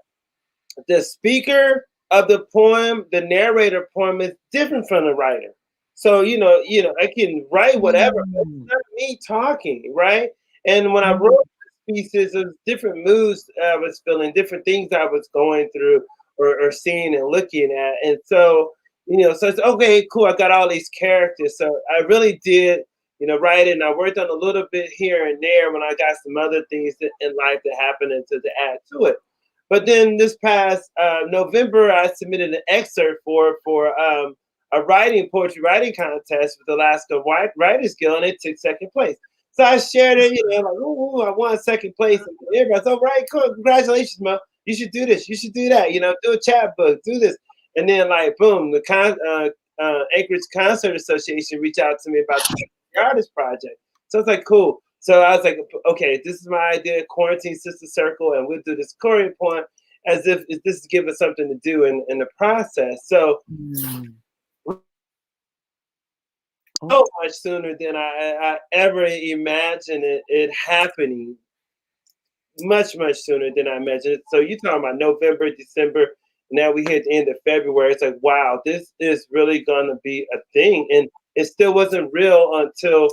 the speaker of the poem, the narrator poem, is different from the writer. So, I can write whatever, but it's not me talking, right? And when I wrote these pieces, it was different moods I was feeling, different things I was going through or seeing and looking at. And so, so it's okay, cool. I got all these characters. So I really did, write it. And I worked on a little bit here and there when I got some other things in life that happened and to add to it. But then this past November, I submitted an excerpt for a poetry writing contest with Alaska Writers Guild, and it took second place. So I shared it, like, ooh, I won second place. And everybody's, oh, right, cool, congratulations, Mo. You should do this, you should do that, do a chapbook, do this. And then, like, boom, the Anchorage Concert Association reached out to me about the artist project. So it's like, cool. So I was like, okay, this is my idea, Quarantine Sister Circle, and we'll do this choreo poem as if this is giving something to do in the process. So so much sooner than I ever imagined it happening. Much, much sooner than I imagined. So you're talking about November, December, now we hit the end of February. It's like, wow, this is really gonna be a thing. And it still wasn't real until,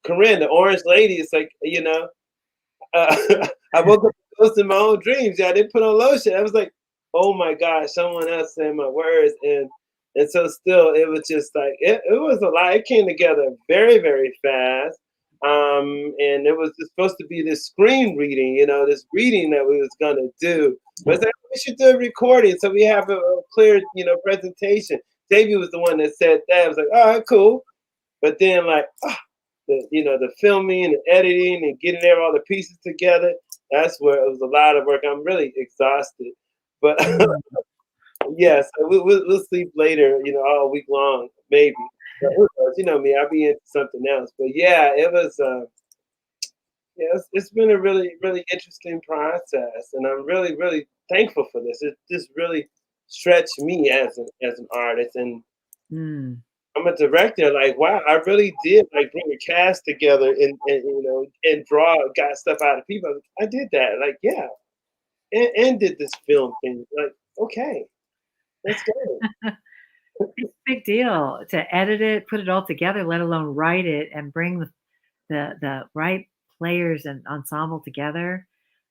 Corinne, the Orange Lady, it's like, I woke up close in my own dreams. I didn't put on lotion. I was like, oh my gosh, someone else said my words. And so still, it was just like, it was a lot. It came together very, very fast. And it was supposed to be this screen reading, this reading that we was going to do. But like, we should do a recording so we have a clear, presentation. Davey was the one that said that. I was like, all right, cool. But then like, the filming and editing and getting all the pieces together, that's where it was a lot of work. I'm really exhausted. But yeah, so we'll sleep later, all week long, maybe. But who knows? You know me, I'll be into something else. But yeah, it was it's been a really, really interesting process. And I'm really, really thankful for this. It just really stretched me as an artist. And I'm a director. Like, wow, I really did like bring a cast together and draw, got stuff out of people. I did that. Like, yeah, and did this film thing. Like, okay, let's go. It's a big deal to edit it, put it all together, let alone write it and bring the right players and ensemble together.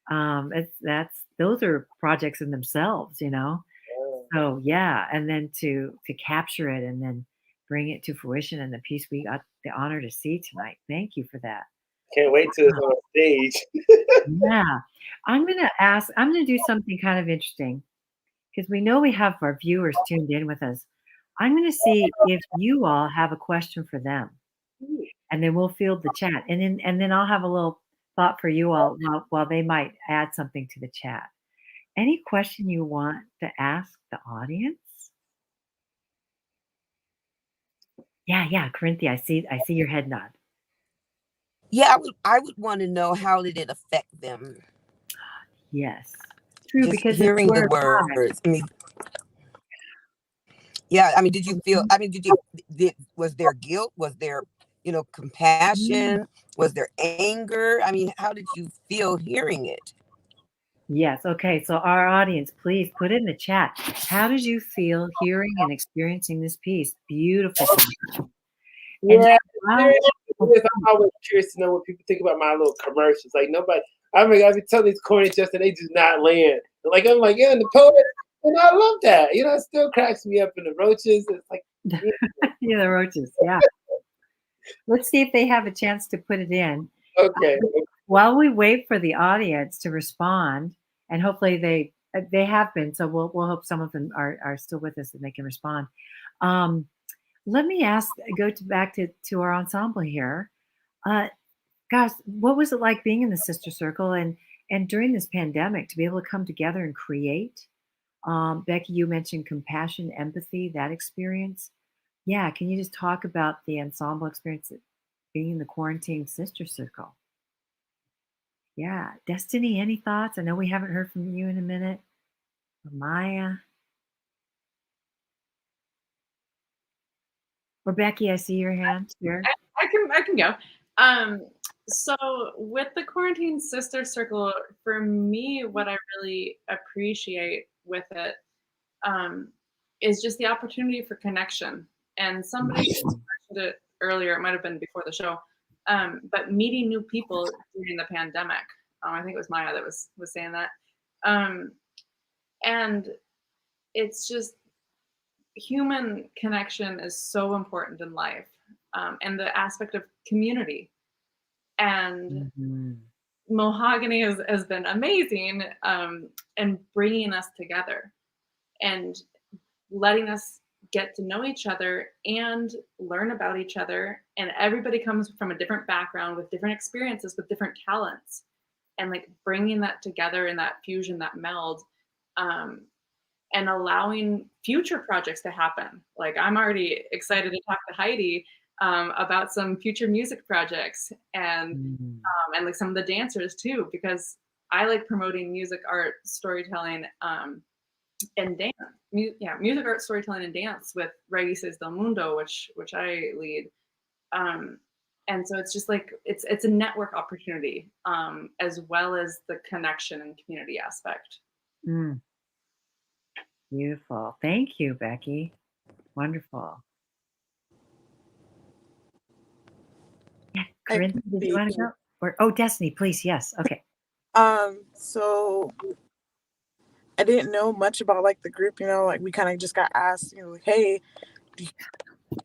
Those are projects in themselves, So yeah, and then to capture it and then bring it to fruition and the piece we got the honor to see tonight. Thank you for that. Can't wait till it's on stage. Yeah. I'm gonna do something kind of interesting because we know we have our viewers tuned in with us. I'm gonna see if you all have a question for them. And then we'll field the chat. And then I'll have a little thought for you all while they might add something to the chat. Any question you want to ask the audience? Yeah, Corinthia, I see your head nod. Yeah, I would want to know, how did it affect them? Yes. true just because it's hearing the word of God. words. I mean, yeah. I mean, did you feel? I mean, was there guilt? Was there, compassion? Was there anger? I mean, how did you feel hearing it? Yes. Okay. So our audience, please put it in the chat. How did you feel hearing and experiencing this piece? Beautiful. Yeah, wow. I'm always curious to know what people think about my little commercials. Like nobody, I mean, I've been telling these corny jokes and they just not land. Like I'm like, yeah, and the poet, and I love that. It still cracks me up. In the roaches, it's like, yeah, the roaches. Yeah. Let's see if they have a chance to put it in. Okay. While we wait for the audience to respond, and hopefully they have been, so we'll hope some of them are still with us and they can respond. Let me back to our ensemble here. Gosh, what was it like being in the Sister Circle and during this pandemic to be able to come together and create? Becky, you mentioned compassion, empathy, that experience. Yeah, can you just talk about the ensemble experience of being in the quarantine Sister Circle? Yeah, Destiny, any thoughts? I know we haven't heard from you in a minute. Or Maya. Or Becky, I see your hand here. I can go. So with the quarantine sister circle, for me, what I really appreciate with it is just the opportunity for connection. And somebody mentioned it earlier, it might have been before the show, but meeting new people during the pandemic. I think it was Maya that was saying that. And it's just human connection is so important in life, and the aspect of community. And Mohagani has been amazing, and bringing us together and letting us get to know each other and learn about each other. And everybody comes from a different background with different experiences, with different talents, and like bringing that together in that fusion, that meld, and allowing future projects to happen. Like I'm already excited to talk to Heidi about some future music projects and like some of the dancers too, because I like promoting music, art, storytelling, and dance. Music, art, storytelling, and dance with Raíces del Mundo, which I lead. And so it's just like it's a network opportunity, as well as the connection and community aspect. Beautiful. Thank you, Becky. Wonderful. Yeah, Corinne, did you want to go? Or Destiny, please. Yes. Okay. So I didn't know much about like the group, like we kind of just got asked, like, hey, can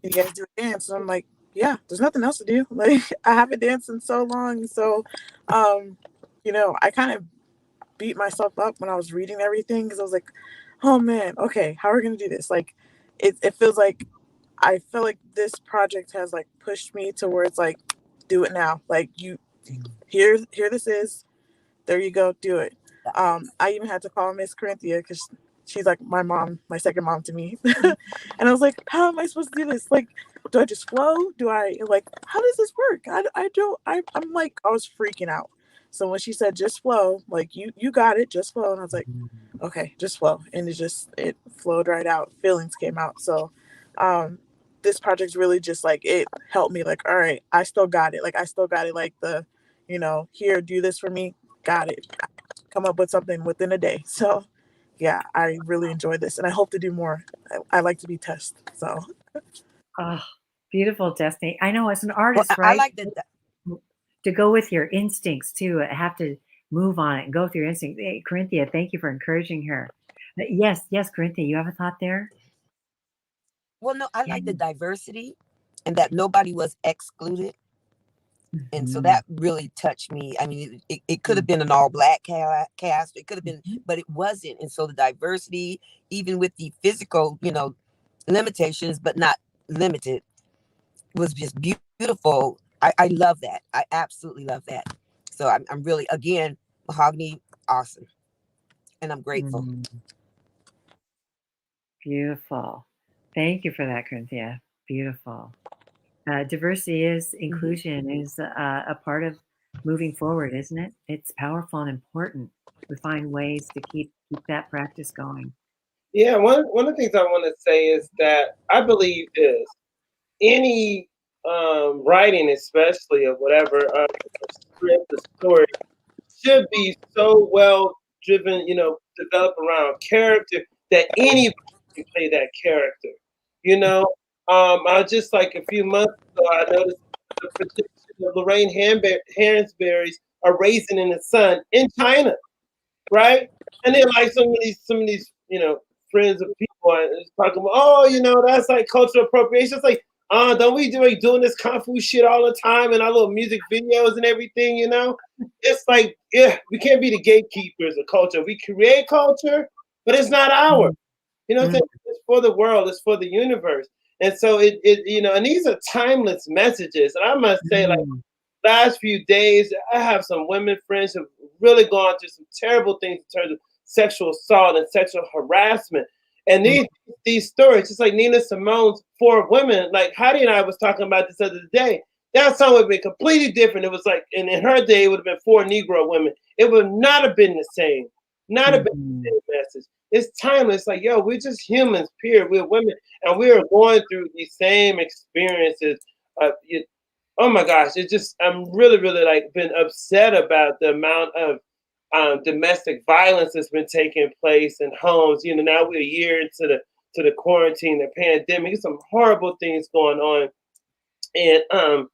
you guys do a dance? And I'm like, yeah, there's nothing else to do. Like I haven't danced in so long. So, I kind of beat myself up when I was reading everything because I was like, oh man, okay, how are we going to do this? Like it feels like, I feel like this project has like pushed me towards like, do it now. Like here this is, there you go, do it. I even had to call Miss Corinthia because she's like my mom, my second mom to me. And I was like, how am I supposed to do this? Like, do I just flow? Do I like, how does this work? I'm like, I was freaking out. So when she said, just flow, like you got it, just flow. And I was like, okay, just flow. And it flowed right out. Feelings came out. So, this project's really just like, it helped me like, all right, I still got it. Like, I still got it. Like here, do this for me. Got it. Come up with something within a day. So yeah, I really enjoyed this and I hope to do more. I like to be tested. So. Oh, beautiful, Destiny. I know as an artist, right? I like that. To go with your instincts too. Have to move on it and go with your instincts. Hey, Corinthia, thank you for encouraging her. Yes, Corinthia, you have a thought there? Well, no, I like the diversity and that nobody was excluded. And so that really touched me. I mean, it could have been an all black cast. It could have been, but it wasn't. And so the diversity, even with the physical, limitations, but not limited, was just beautiful. I love that. I absolutely love that. So I'm really, again, Mahogany, awesome. And I'm grateful. Beautiful. Thank you for that, Corinthia. Beautiful. Diversity is inclusion, is a part of moving forward, isn't it? It's powerful and important. We find ways to keep that practice going. Yeah, one of the things I want to say is that I believe this. Any writing, especially of whatever script, the story, should be so well driven, developed around character that anybody can play that character. You know, I just like a few months ago, I noticed the prediction of Lorraine Hansberry's "A Raisin in the Sun" in China, right? And then like some of these, friends of people are talking about, oh, that's like cultural appropriation. It's like, don't we do like doing this kung fu shit all the time in our little music videos and everything, It's like, yeah, we can't be the gatekeepers of culture. We create culture, but it's not ours. You know what I'm saying? It's for the world, it's for the universe. And so and these are timeless messages. And I must say, like, last few days, I have some women friends who've really gone through some terrible things in terms of sexual assault and sexual harassment. And these stories, just like Nina Simone's "For Women," like Heidi and I was talking about this other day. That song would have been completely different. It was like, and in her day, it would have been "For Negro Women." It would not have been the same. Not have been the same message. It's timeless. Like, yo, we're just humans, period. We're women, and we are going through these same experiences. Oh my gosh, it's just I'm really, really like been upset about the amount of domestic violence that's been taking place in homes. Now we're a year into the quarantine, the pandemic. There's some horrible things going on, and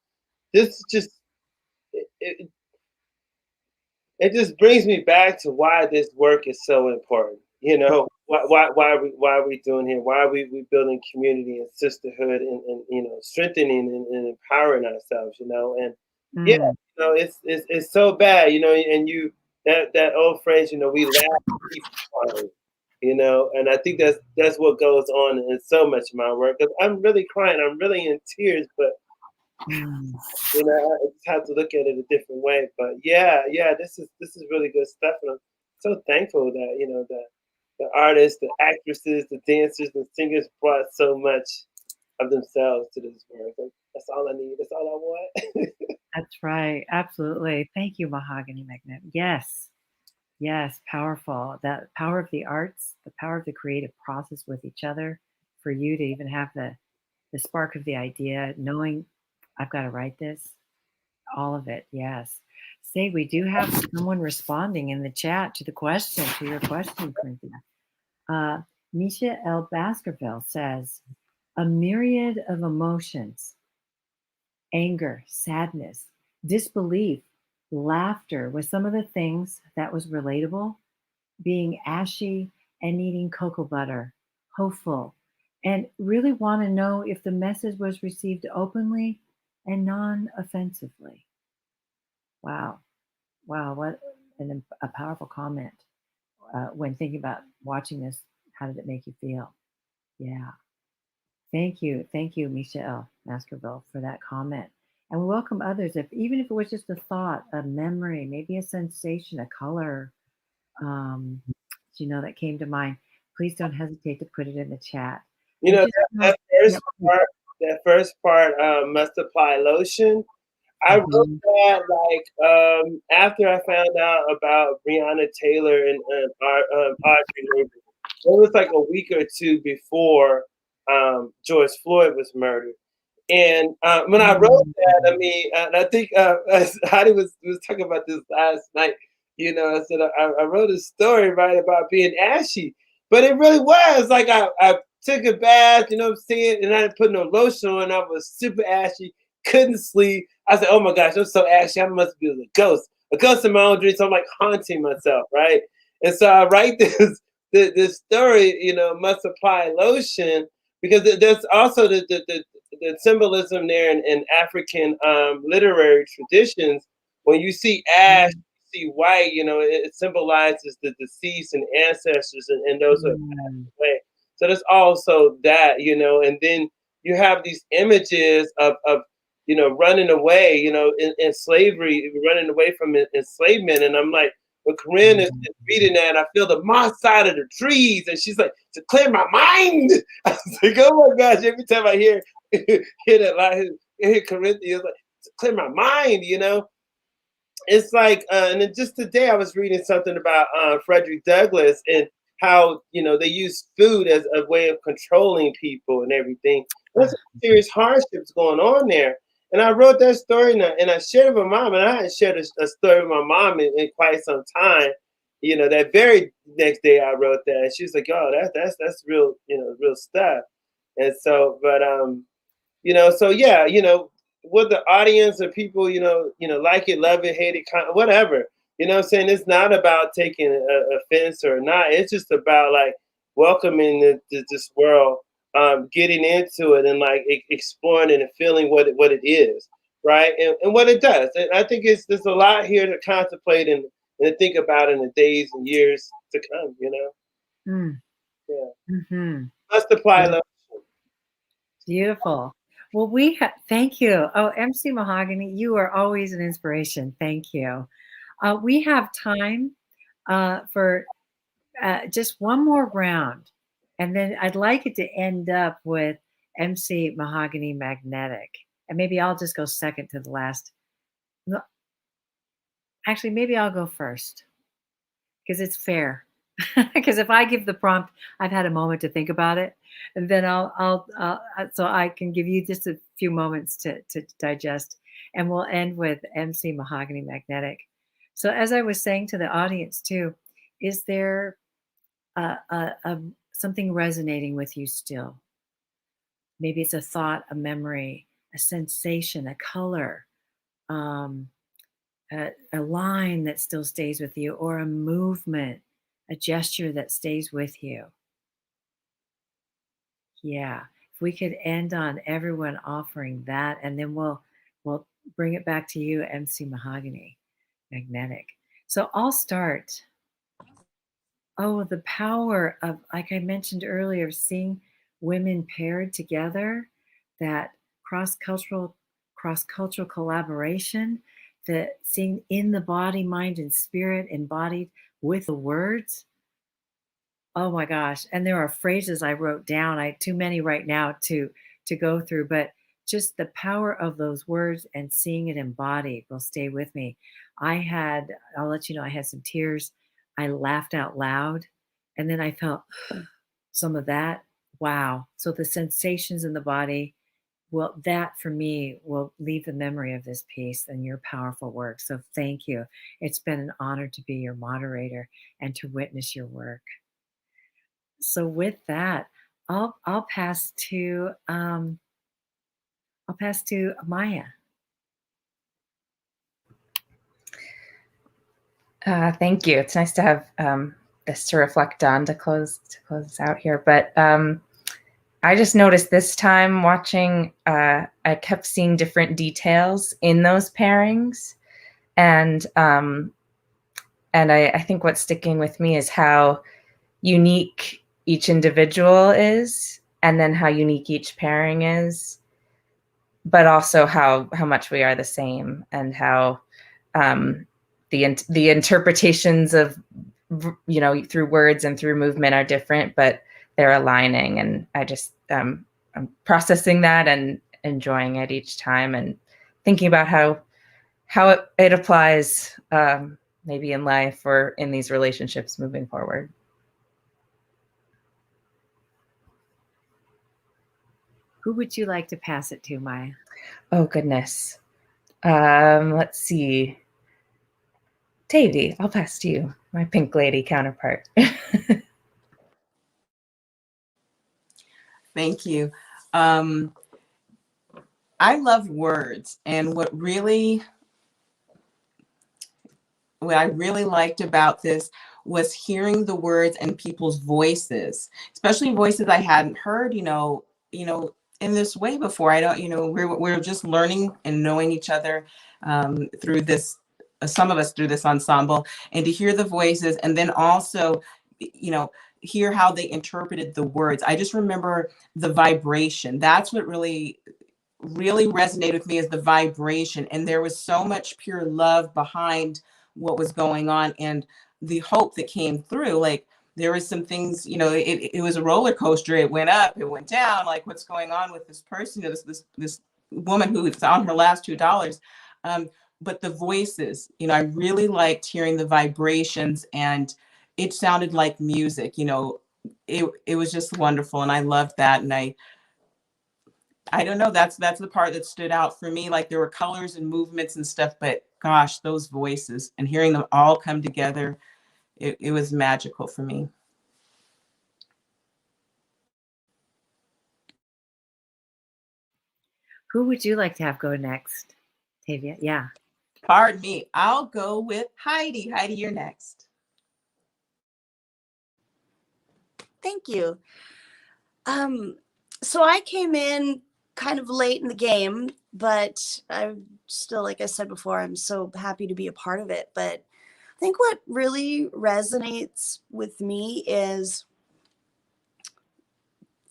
this is just it just brings me back to why this work is so important. Why are we doing here? Why are we building community and sisterhood and strengthening and empowering ourselves? And yeah, it's so bad. And that old phrase, we laugh and keep crying. And I think that's what goes on in so much of my work. 'Cause I'm really crying. I'm really in tears, but I just have to look at it a different way. But yeah, this is really good stuff, and I'm so thankful that the artists, the actresses, the dancers, the singers brought so much of themselves to this work. That's all I need. That's all I want. That's right. Absolutely. Thank you, Mahogany Magnet. Yes. Yes. Powerful. That power of the arts, the power of the creative process with each other, for you to even have the spark of the idea, knowing I've got to write this, all of it. Yes. Say, we do have someone responding in the chat to your question, Cynthia. Misha L. Baskerville says, a myriad of emotions, anger, sadness, disbelief, laughter was some of the things that was relatable, being ashy and needing cocoa butter, hopeful, and really want to know if the message was received openly and non-offensively. Wow. Wow, what a powerful comment. When thinking about watching this, how did it make you feel? Yeah. Thank you, Michelle Maskerville, for that comment. And we welcome others, even if it was just a thought, a memory, maybe a sensation, a color, that came to mind. Please don't hesitate to put it in the chat. That first part, Must Apply Lotion. I wrote that after I found out about Breonna Taylor and Audrey Lorde. It was like a week or two before George Floyd was murdered. And when I wrote that, I mean, and I think Heidi was talking about this last night. I said I wrote a story about being ashy, but it really was like I took a bath, you know what I'm saying, and I didn't put no lotion on. I was super ashy, couldn't sleep. I said, oh my gosh, I'm so ashy. I must be a ghost in my own dreams. So I'm like haunting myself, right? And so I write this story, Must Apply Lotion, because there's also the symbolism there in African literary traditions. When you see ash, you see white, it symbolizes the deceased and ancestors and those who have passed away. So there's also that, and then you have these images of running away, in slavery, running away from enslavement. And I'm like, but Corinne is reading that, I feel the moss side of the trees. And she's like, to clear my mind. I was like, oh my gosh, every time I hear that line, hear Corinthians, like, to clear my mind, it's like, and then just today I was reading something about Frederick Douglass and how they use food as a way of controlling people and everything. There's some serious hardships going on there. And I wrote that story and I shared it with my mom, and I hadn't shared a story with my mom in quite some time. That very next day I wrote that, and she was like, "Oh, that's real, real stuff." And so, but so yeah, with the audience or people, like it, love it, hate it, whatever. What I'm saying? It's not about taking offense or not. It's just about like welcoming this world, getting into it and like exploring it and feeling what it is, right? And what it does. And I think there's a lot here to contemplate and to think about in the days and years to come. Mm. Yeah. Mm-hmm. Must apply love. Beautiful. Well, thank you. Oh, MC Mahogany, you are always an inspiration. Thank you. We have time for just one more round. And then I'd like it to end up with MC Mahogany Magnetic. And maybe I'll just go second to the last. No, actually, maybe I'll go first because it's fair. Because if I give the prompt, I've had a moment to think about it, and then so I can give you just a few moments to digest, and we'll end with MC Mahogany Magnetic. So as I was saying to the audience too, is there something resonating with you still? Maybe it's a thought, a memory, a sensation, a color, a line that still stays with you, or a movement, a gesture that stays with you. Yeah, if we could end on everyone offering that, and then we'll bring it back to you, MC Mahogany Magnetic. So I'll start. Oh, the power of, like I mentioned earlier, seeing women paired together, that cross-cultural collaboration, the seeing in the body, mind, and spirit embodied with the words. Oh my gosh. And there are phrases I wrote down. I too many right now to go through, but just the power of those words and seeing it embodied will stay with me. I'll let you know, I had some tears. I laughed out loud, and then I felt some of that. Wow. So the sensations in the body, well, that for me will leave the memory of this piece and your powerful work. So thank you. It's been an honor to be your moderator and to witness your work. So with that, I'll pass to Maya. Thank you. It's nice to have this to reflect on to close us out here. But I just noticed this time watching, I kept seeing different details in those pairings, and I think what's sticking with me is how unique each individual is, and then how unique each pairing is, but also how much we are the same, and how the interpretations of through words and through movement are different, but they're aligning. And I just I'm processing that and enjoying it each time, and thinking about how it applies maybe in life or in these relationships moving forward. Who would you like to pass it to, Maya? Oh, goodness. Let's see. Tavy, I'll pass to you, my pink lady counterpart. Thank you. I love words, and what I really liked about this was hearing the words and people's voices, especially voices I hadn't heard, in this way before. I don't, we're just learning and knowing each other through this, some of us through this ensemble, and to hear the voices, and then also, hear how they interpreted the words. I just remember the vibration. That's what really resonated with me, is the vibration. And there was so much pure love behind what was going on, and the hope that came through. Like, there was some things, it was a roller coaster. It went up, it went down. Like, what's going on with this person, this woman who is on her last $2. but the voices, you know, I really liked hearing the vibrations, and it sounded like music, you know. It was just wonderful, and I loved that. And I don't know, that's the part that stood out for me. Like, there were colors and movements and stuff, but gosh, those voices and hearing them all come together, it was magical for me. Who would you like to have go next, Tavia? Yeah. Pardon me. I'll go with Heidi. Heidi, you're next. Thank you. So I came in kind of late in the game, but I'm still, like I said before, I'm so happy to be a part of it. But I think what really resonates with me is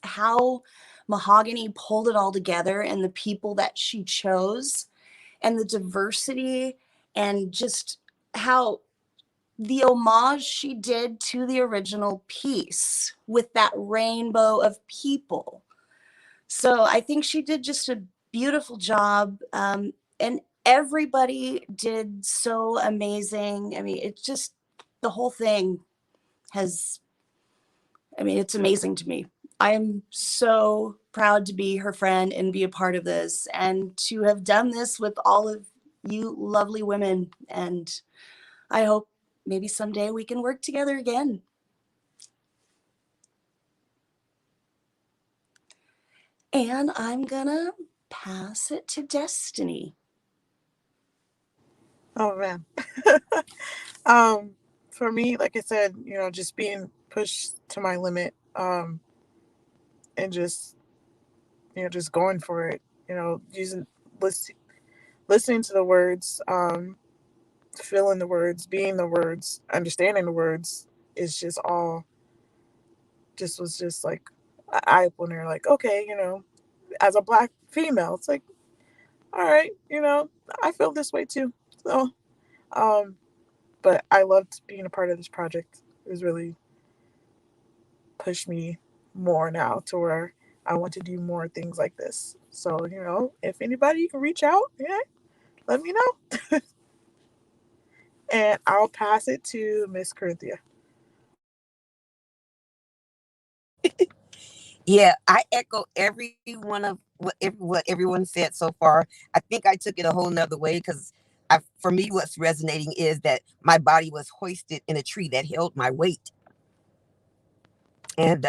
how Mohagani pulled it all together, and the people that she chose, and the diversity, and just how the homage she did to the original piece with that rainbow of people. So I think she did just a beautiful job. And everybody did so amazing. I mean, it's just, the whole thing has, I mean, it's amazing to me. I am so proud to be her friend and be a part of this, and to have done this with all of you lovely women. And I hope maybe someday we can work together again. And I'm gonna pass it to Destiny. Oh man. For me, like I said, you know, just being pushed to my limit, and just, you know, just going for it, you know, listening to the words, feeling the words, being the words, understanding the words is just all, just was just like an eye opener. Like, okay, you know, as a Black female, it's like, all right, you know, I feel this way too. So, but I loved being a part of this project. It was really pushed me more now to where I want to do more things like this. So, you know, if anybody can reach out, yeah, let me know. And I'll pass it to Miss Corinthia. Yeah, I echo every one of what everyone said so far. I think I took it a whole nother way because for me, what's resonating is that my body was hoisted in a tree that held my weight, and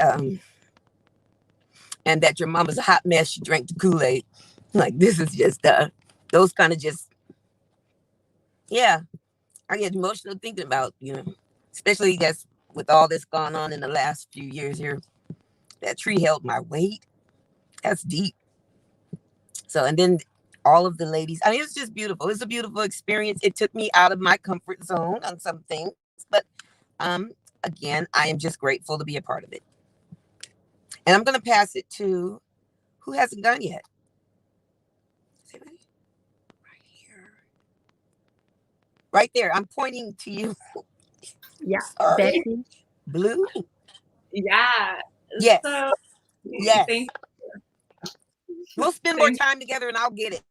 that your mama's a hot mess. She drank the Kool-Aid. Like, this is just those kind of just, yeah. I get emotional thinking about, you know, especially that's with all this gone on in the last few years here. That tree held my weight. That's deep. So, and then all of the ladies, I mean, it's just beautiful. It's a beautiful experience. It took me out of my comfort zone on some things, but again, I am just grateful to be a part of it. And I'm going to pass it to who hasn't gone yet. Right here. Right there. I'm pointing to you. Yeah. Sorry. Becky. Blue. Yeah. Yes. So Yes. thank We'll spend more time together and I'll get it.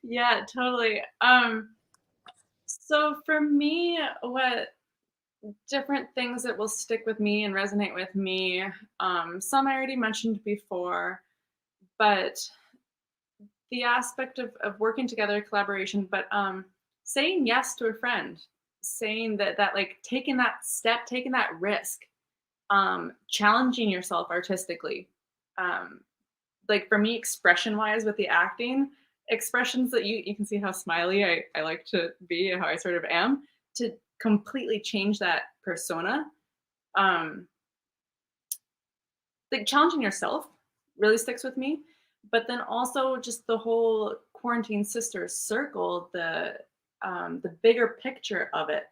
Yeah, totally. So for me, what different things that will stick with me and resonate with me, some I already mentioned before, but the aspect of working together, collaboration, but saying yes to a friend, saying that like taking that step, taking that risk, challenging yourself artistically. Like for me, expression wise with the acting, expressions that you can see how smiley I like to be and how I sort of am, to completely change that persona. Like challenging yourself really sticks with me, but then also just the whole quarantine sisters circle, the bigger picture of it,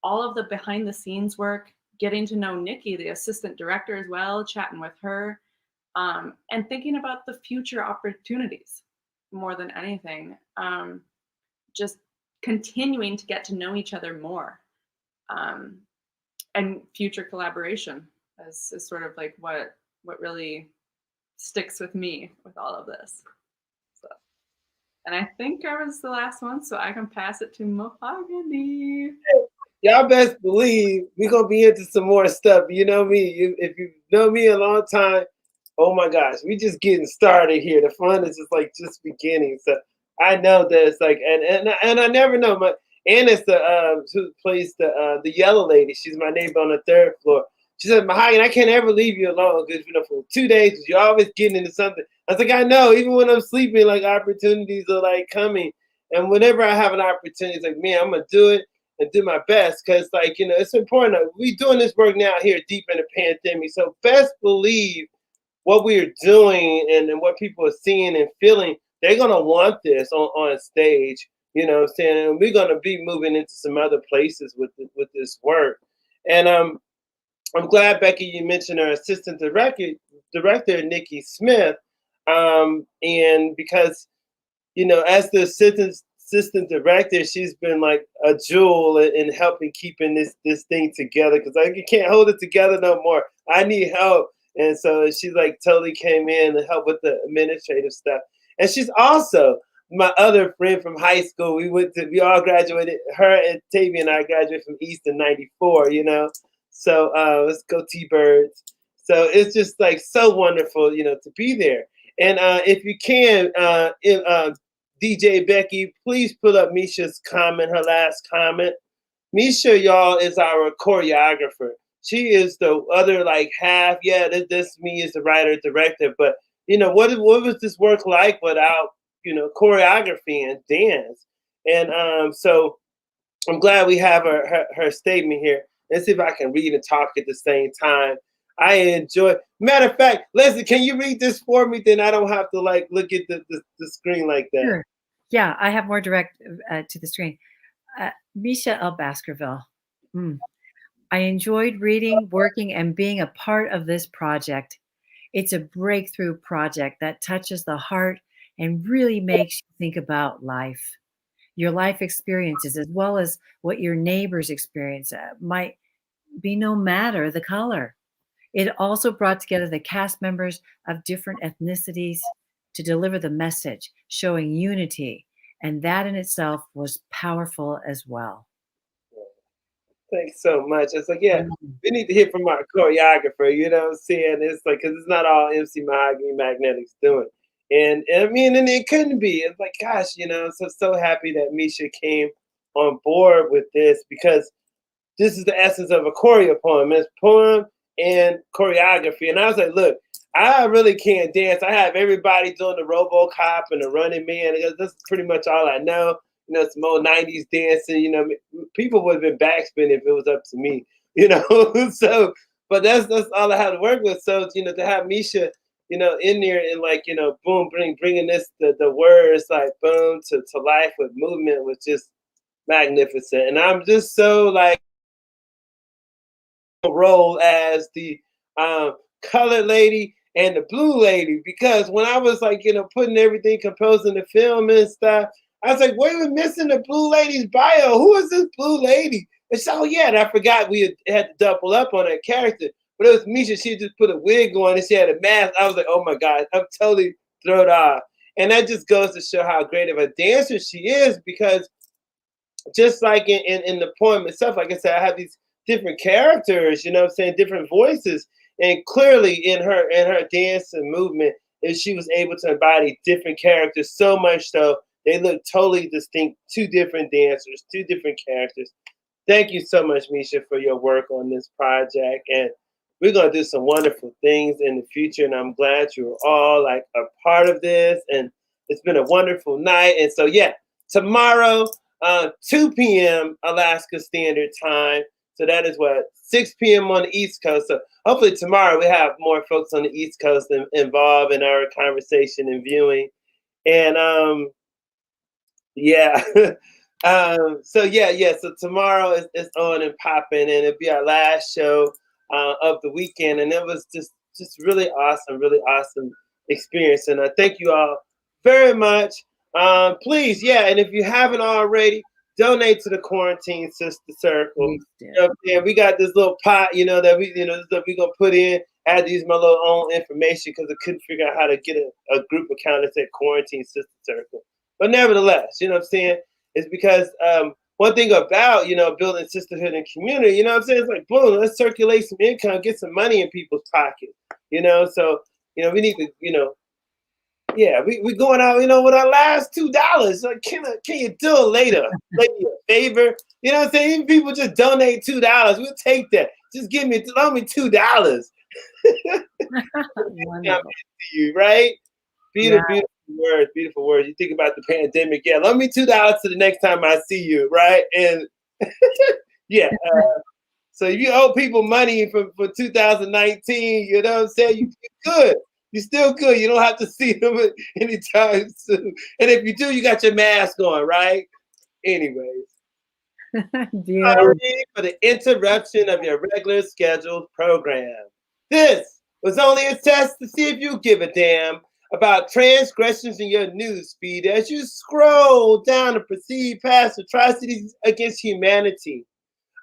all of the behind the scenes work, getting to know Nikki, the assistant director as well, chatting with her, and thinking about the future opportunities more than anything. Just continuing to get to know each other more, and future collaboration is sort of like what really sticks with me with all of this. So. And I think I was the last one, so I can pass it to Mohagani. Y'all best believe we're gonna be into some more stuff. You know me. If you know me a long time, oh my gosh, we just getting started here. The fun is just like just beginning. So I know that it's like, and I never know. But Anna's the who plays the yellow lady. She's my neighbor on the third floor. She said, Mahogany, I can't ever leave you alone because for 2 days you're always getting into something. I was like, I know. Even when I'm sleeping, like opportunities are like coming, and whenever I have an opportunity, it's like, man, I'm gonna do it and do my best because, like, it's important. We doing this work now here deep in the pandemic, so best believe what we are doing and what people are seeing and feeling, they're gonna want this on stage. You know what I'm saying? And we're gonna be moving into some other places with this work. And I'm glad, Becky, you mentioned our assistant director Nikki Smith. And because as the assistant director, she's been like a jewel in helping keeping this thing together because you can't hold it together no more. I need help. And so she like totally came in and helped with the administrative stuff. And she's also my other friend from high school. We all graduated. Her and Tavia and I graduated from East in '94. So let's go T-Birds. So it's just like so wonderful, to be there. And if you can, DJ Becky, please put up Misha's comment, her last comment. Misha, y'all, is our choreographer. She is the other like half. Yeah, this me is the writer director. But what was this work like without choreography and dance? And so I'm glad we have her statement here. Let's see if I can read and talk at the same time. I enjoy. Matter of fact, Leslie, can you read this for me? Then I don't have to like look at the screen like that. Sure. Yeah, I have more direct to the screen. Misha L. Baskerville. I enjoyed reading, working, and being a part of this project. It's a breakthrough project that touches the heart and really makes you think about life. Your life experiences, as well as what your neighbors experience, might be no matter the color. It also brought together the cast members of different ethnicities to deliver the message, showing unity, and that in itself was powerful as well. Thanks so much. It's like, yeah, we need to hear from our choreographer, you know what I'm saying? It's like, because it's not all MC Mahogany Magnetek's doing. And I mean, and it couldn't be. It's like, gosh, so happy that Misha came on board with this because this is the essence of a choreopoem. It's poem and choreography. And I was like, look, I really can't dance. I have everybody doing the RoboCop and the Running Man. That's pretty much all I know. Some old 90s dancing. People would have been backspinning if it was up to me. So, but that's all I had to work with. So, to have Misha, in there and like, boom, bringing this the words like boom to life with movement was just magnificent. And I'm just so like role as the colored lady and the blue lady because when I was like putting everything composing the film and stuff, I was like, we were missing the blue lady's bio. Who is this blue lady? And so yeah, and I forgot we had to double up on that character, but it was Misha. She just put a wig on and she had a mask. I was like, oh my god, I'm totally thrown off. And that just goes to show how great of a dancer she is because just like in the poem itself, like I said, I have these different characters, different voices. And clearly in her dance and movement, she was able to embody different characters so much so they look totally distinct, two different dancers, two different characters. Thank you so much, Misha, for your work on this project. And we're going to do some wonderful things in the future. And I'm glad you're all like a part of this. And it's been a wonderful night. And so, yeah, tomorrow, 2 p.m. Alaska Standard Time. So that is 6 p.m. on the East Coast. So hopefully tomorrow we have more folks on the East Coast involved in our conversation and viewing. And yeah. So tomorrow is on and popping, and it'll be our last show of the weekend. And it was just really awesome experience. And I thank you all very much. Please, and if you haven't already, donate to the Quarantine Sister Circle. We got this little pot, that we're gonna put in. I had to use my little own information because I couldn't figure out how to get a group account that said Quarantine Sister Circle. But nevertheless, you know what I'm saying? It's because one thing about, building sisterhood and community, you know what I'm saying? It's like, boom, let's circulate some income, get some money in people's pockets, So, we need to, yeah, we going out, with our last $2. Like, can you do it later? Like me a favor? You know what I'm saying? Even people just donate $2. We'll take that. Just loan me $2. You, right? Beautiful words, beautiful words. You think about the pandemic, yeah. Loan me $2 to the next time I see you, right? And yeah. So if you owe people money for 2019, you know what I'm saying? You're good. You're still good. You don't have to see them anytime soon. And if you do, you got your mask on, right? Anyways. Sorry for the interruption of your regular scheduled program. This was only a test to see if you give a damn about transgressions in your news feed as you scroll down and proceed past atrocities against humanity.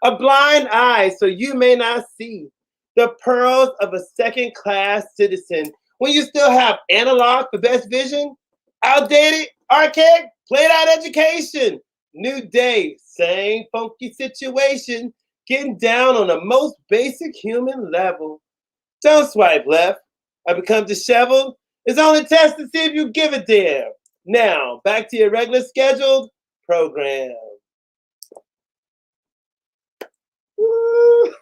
A blind eye so you may not see the pearls of a second-class citizen when you still have analog for best vision, outdated, archaic, played-out education, new day, same funky situation, getting down on the most basic human level. Don't swipe left or become disheveled. It's only a test to see if you give a damn. Now, back to your regular scheduled program. Woo!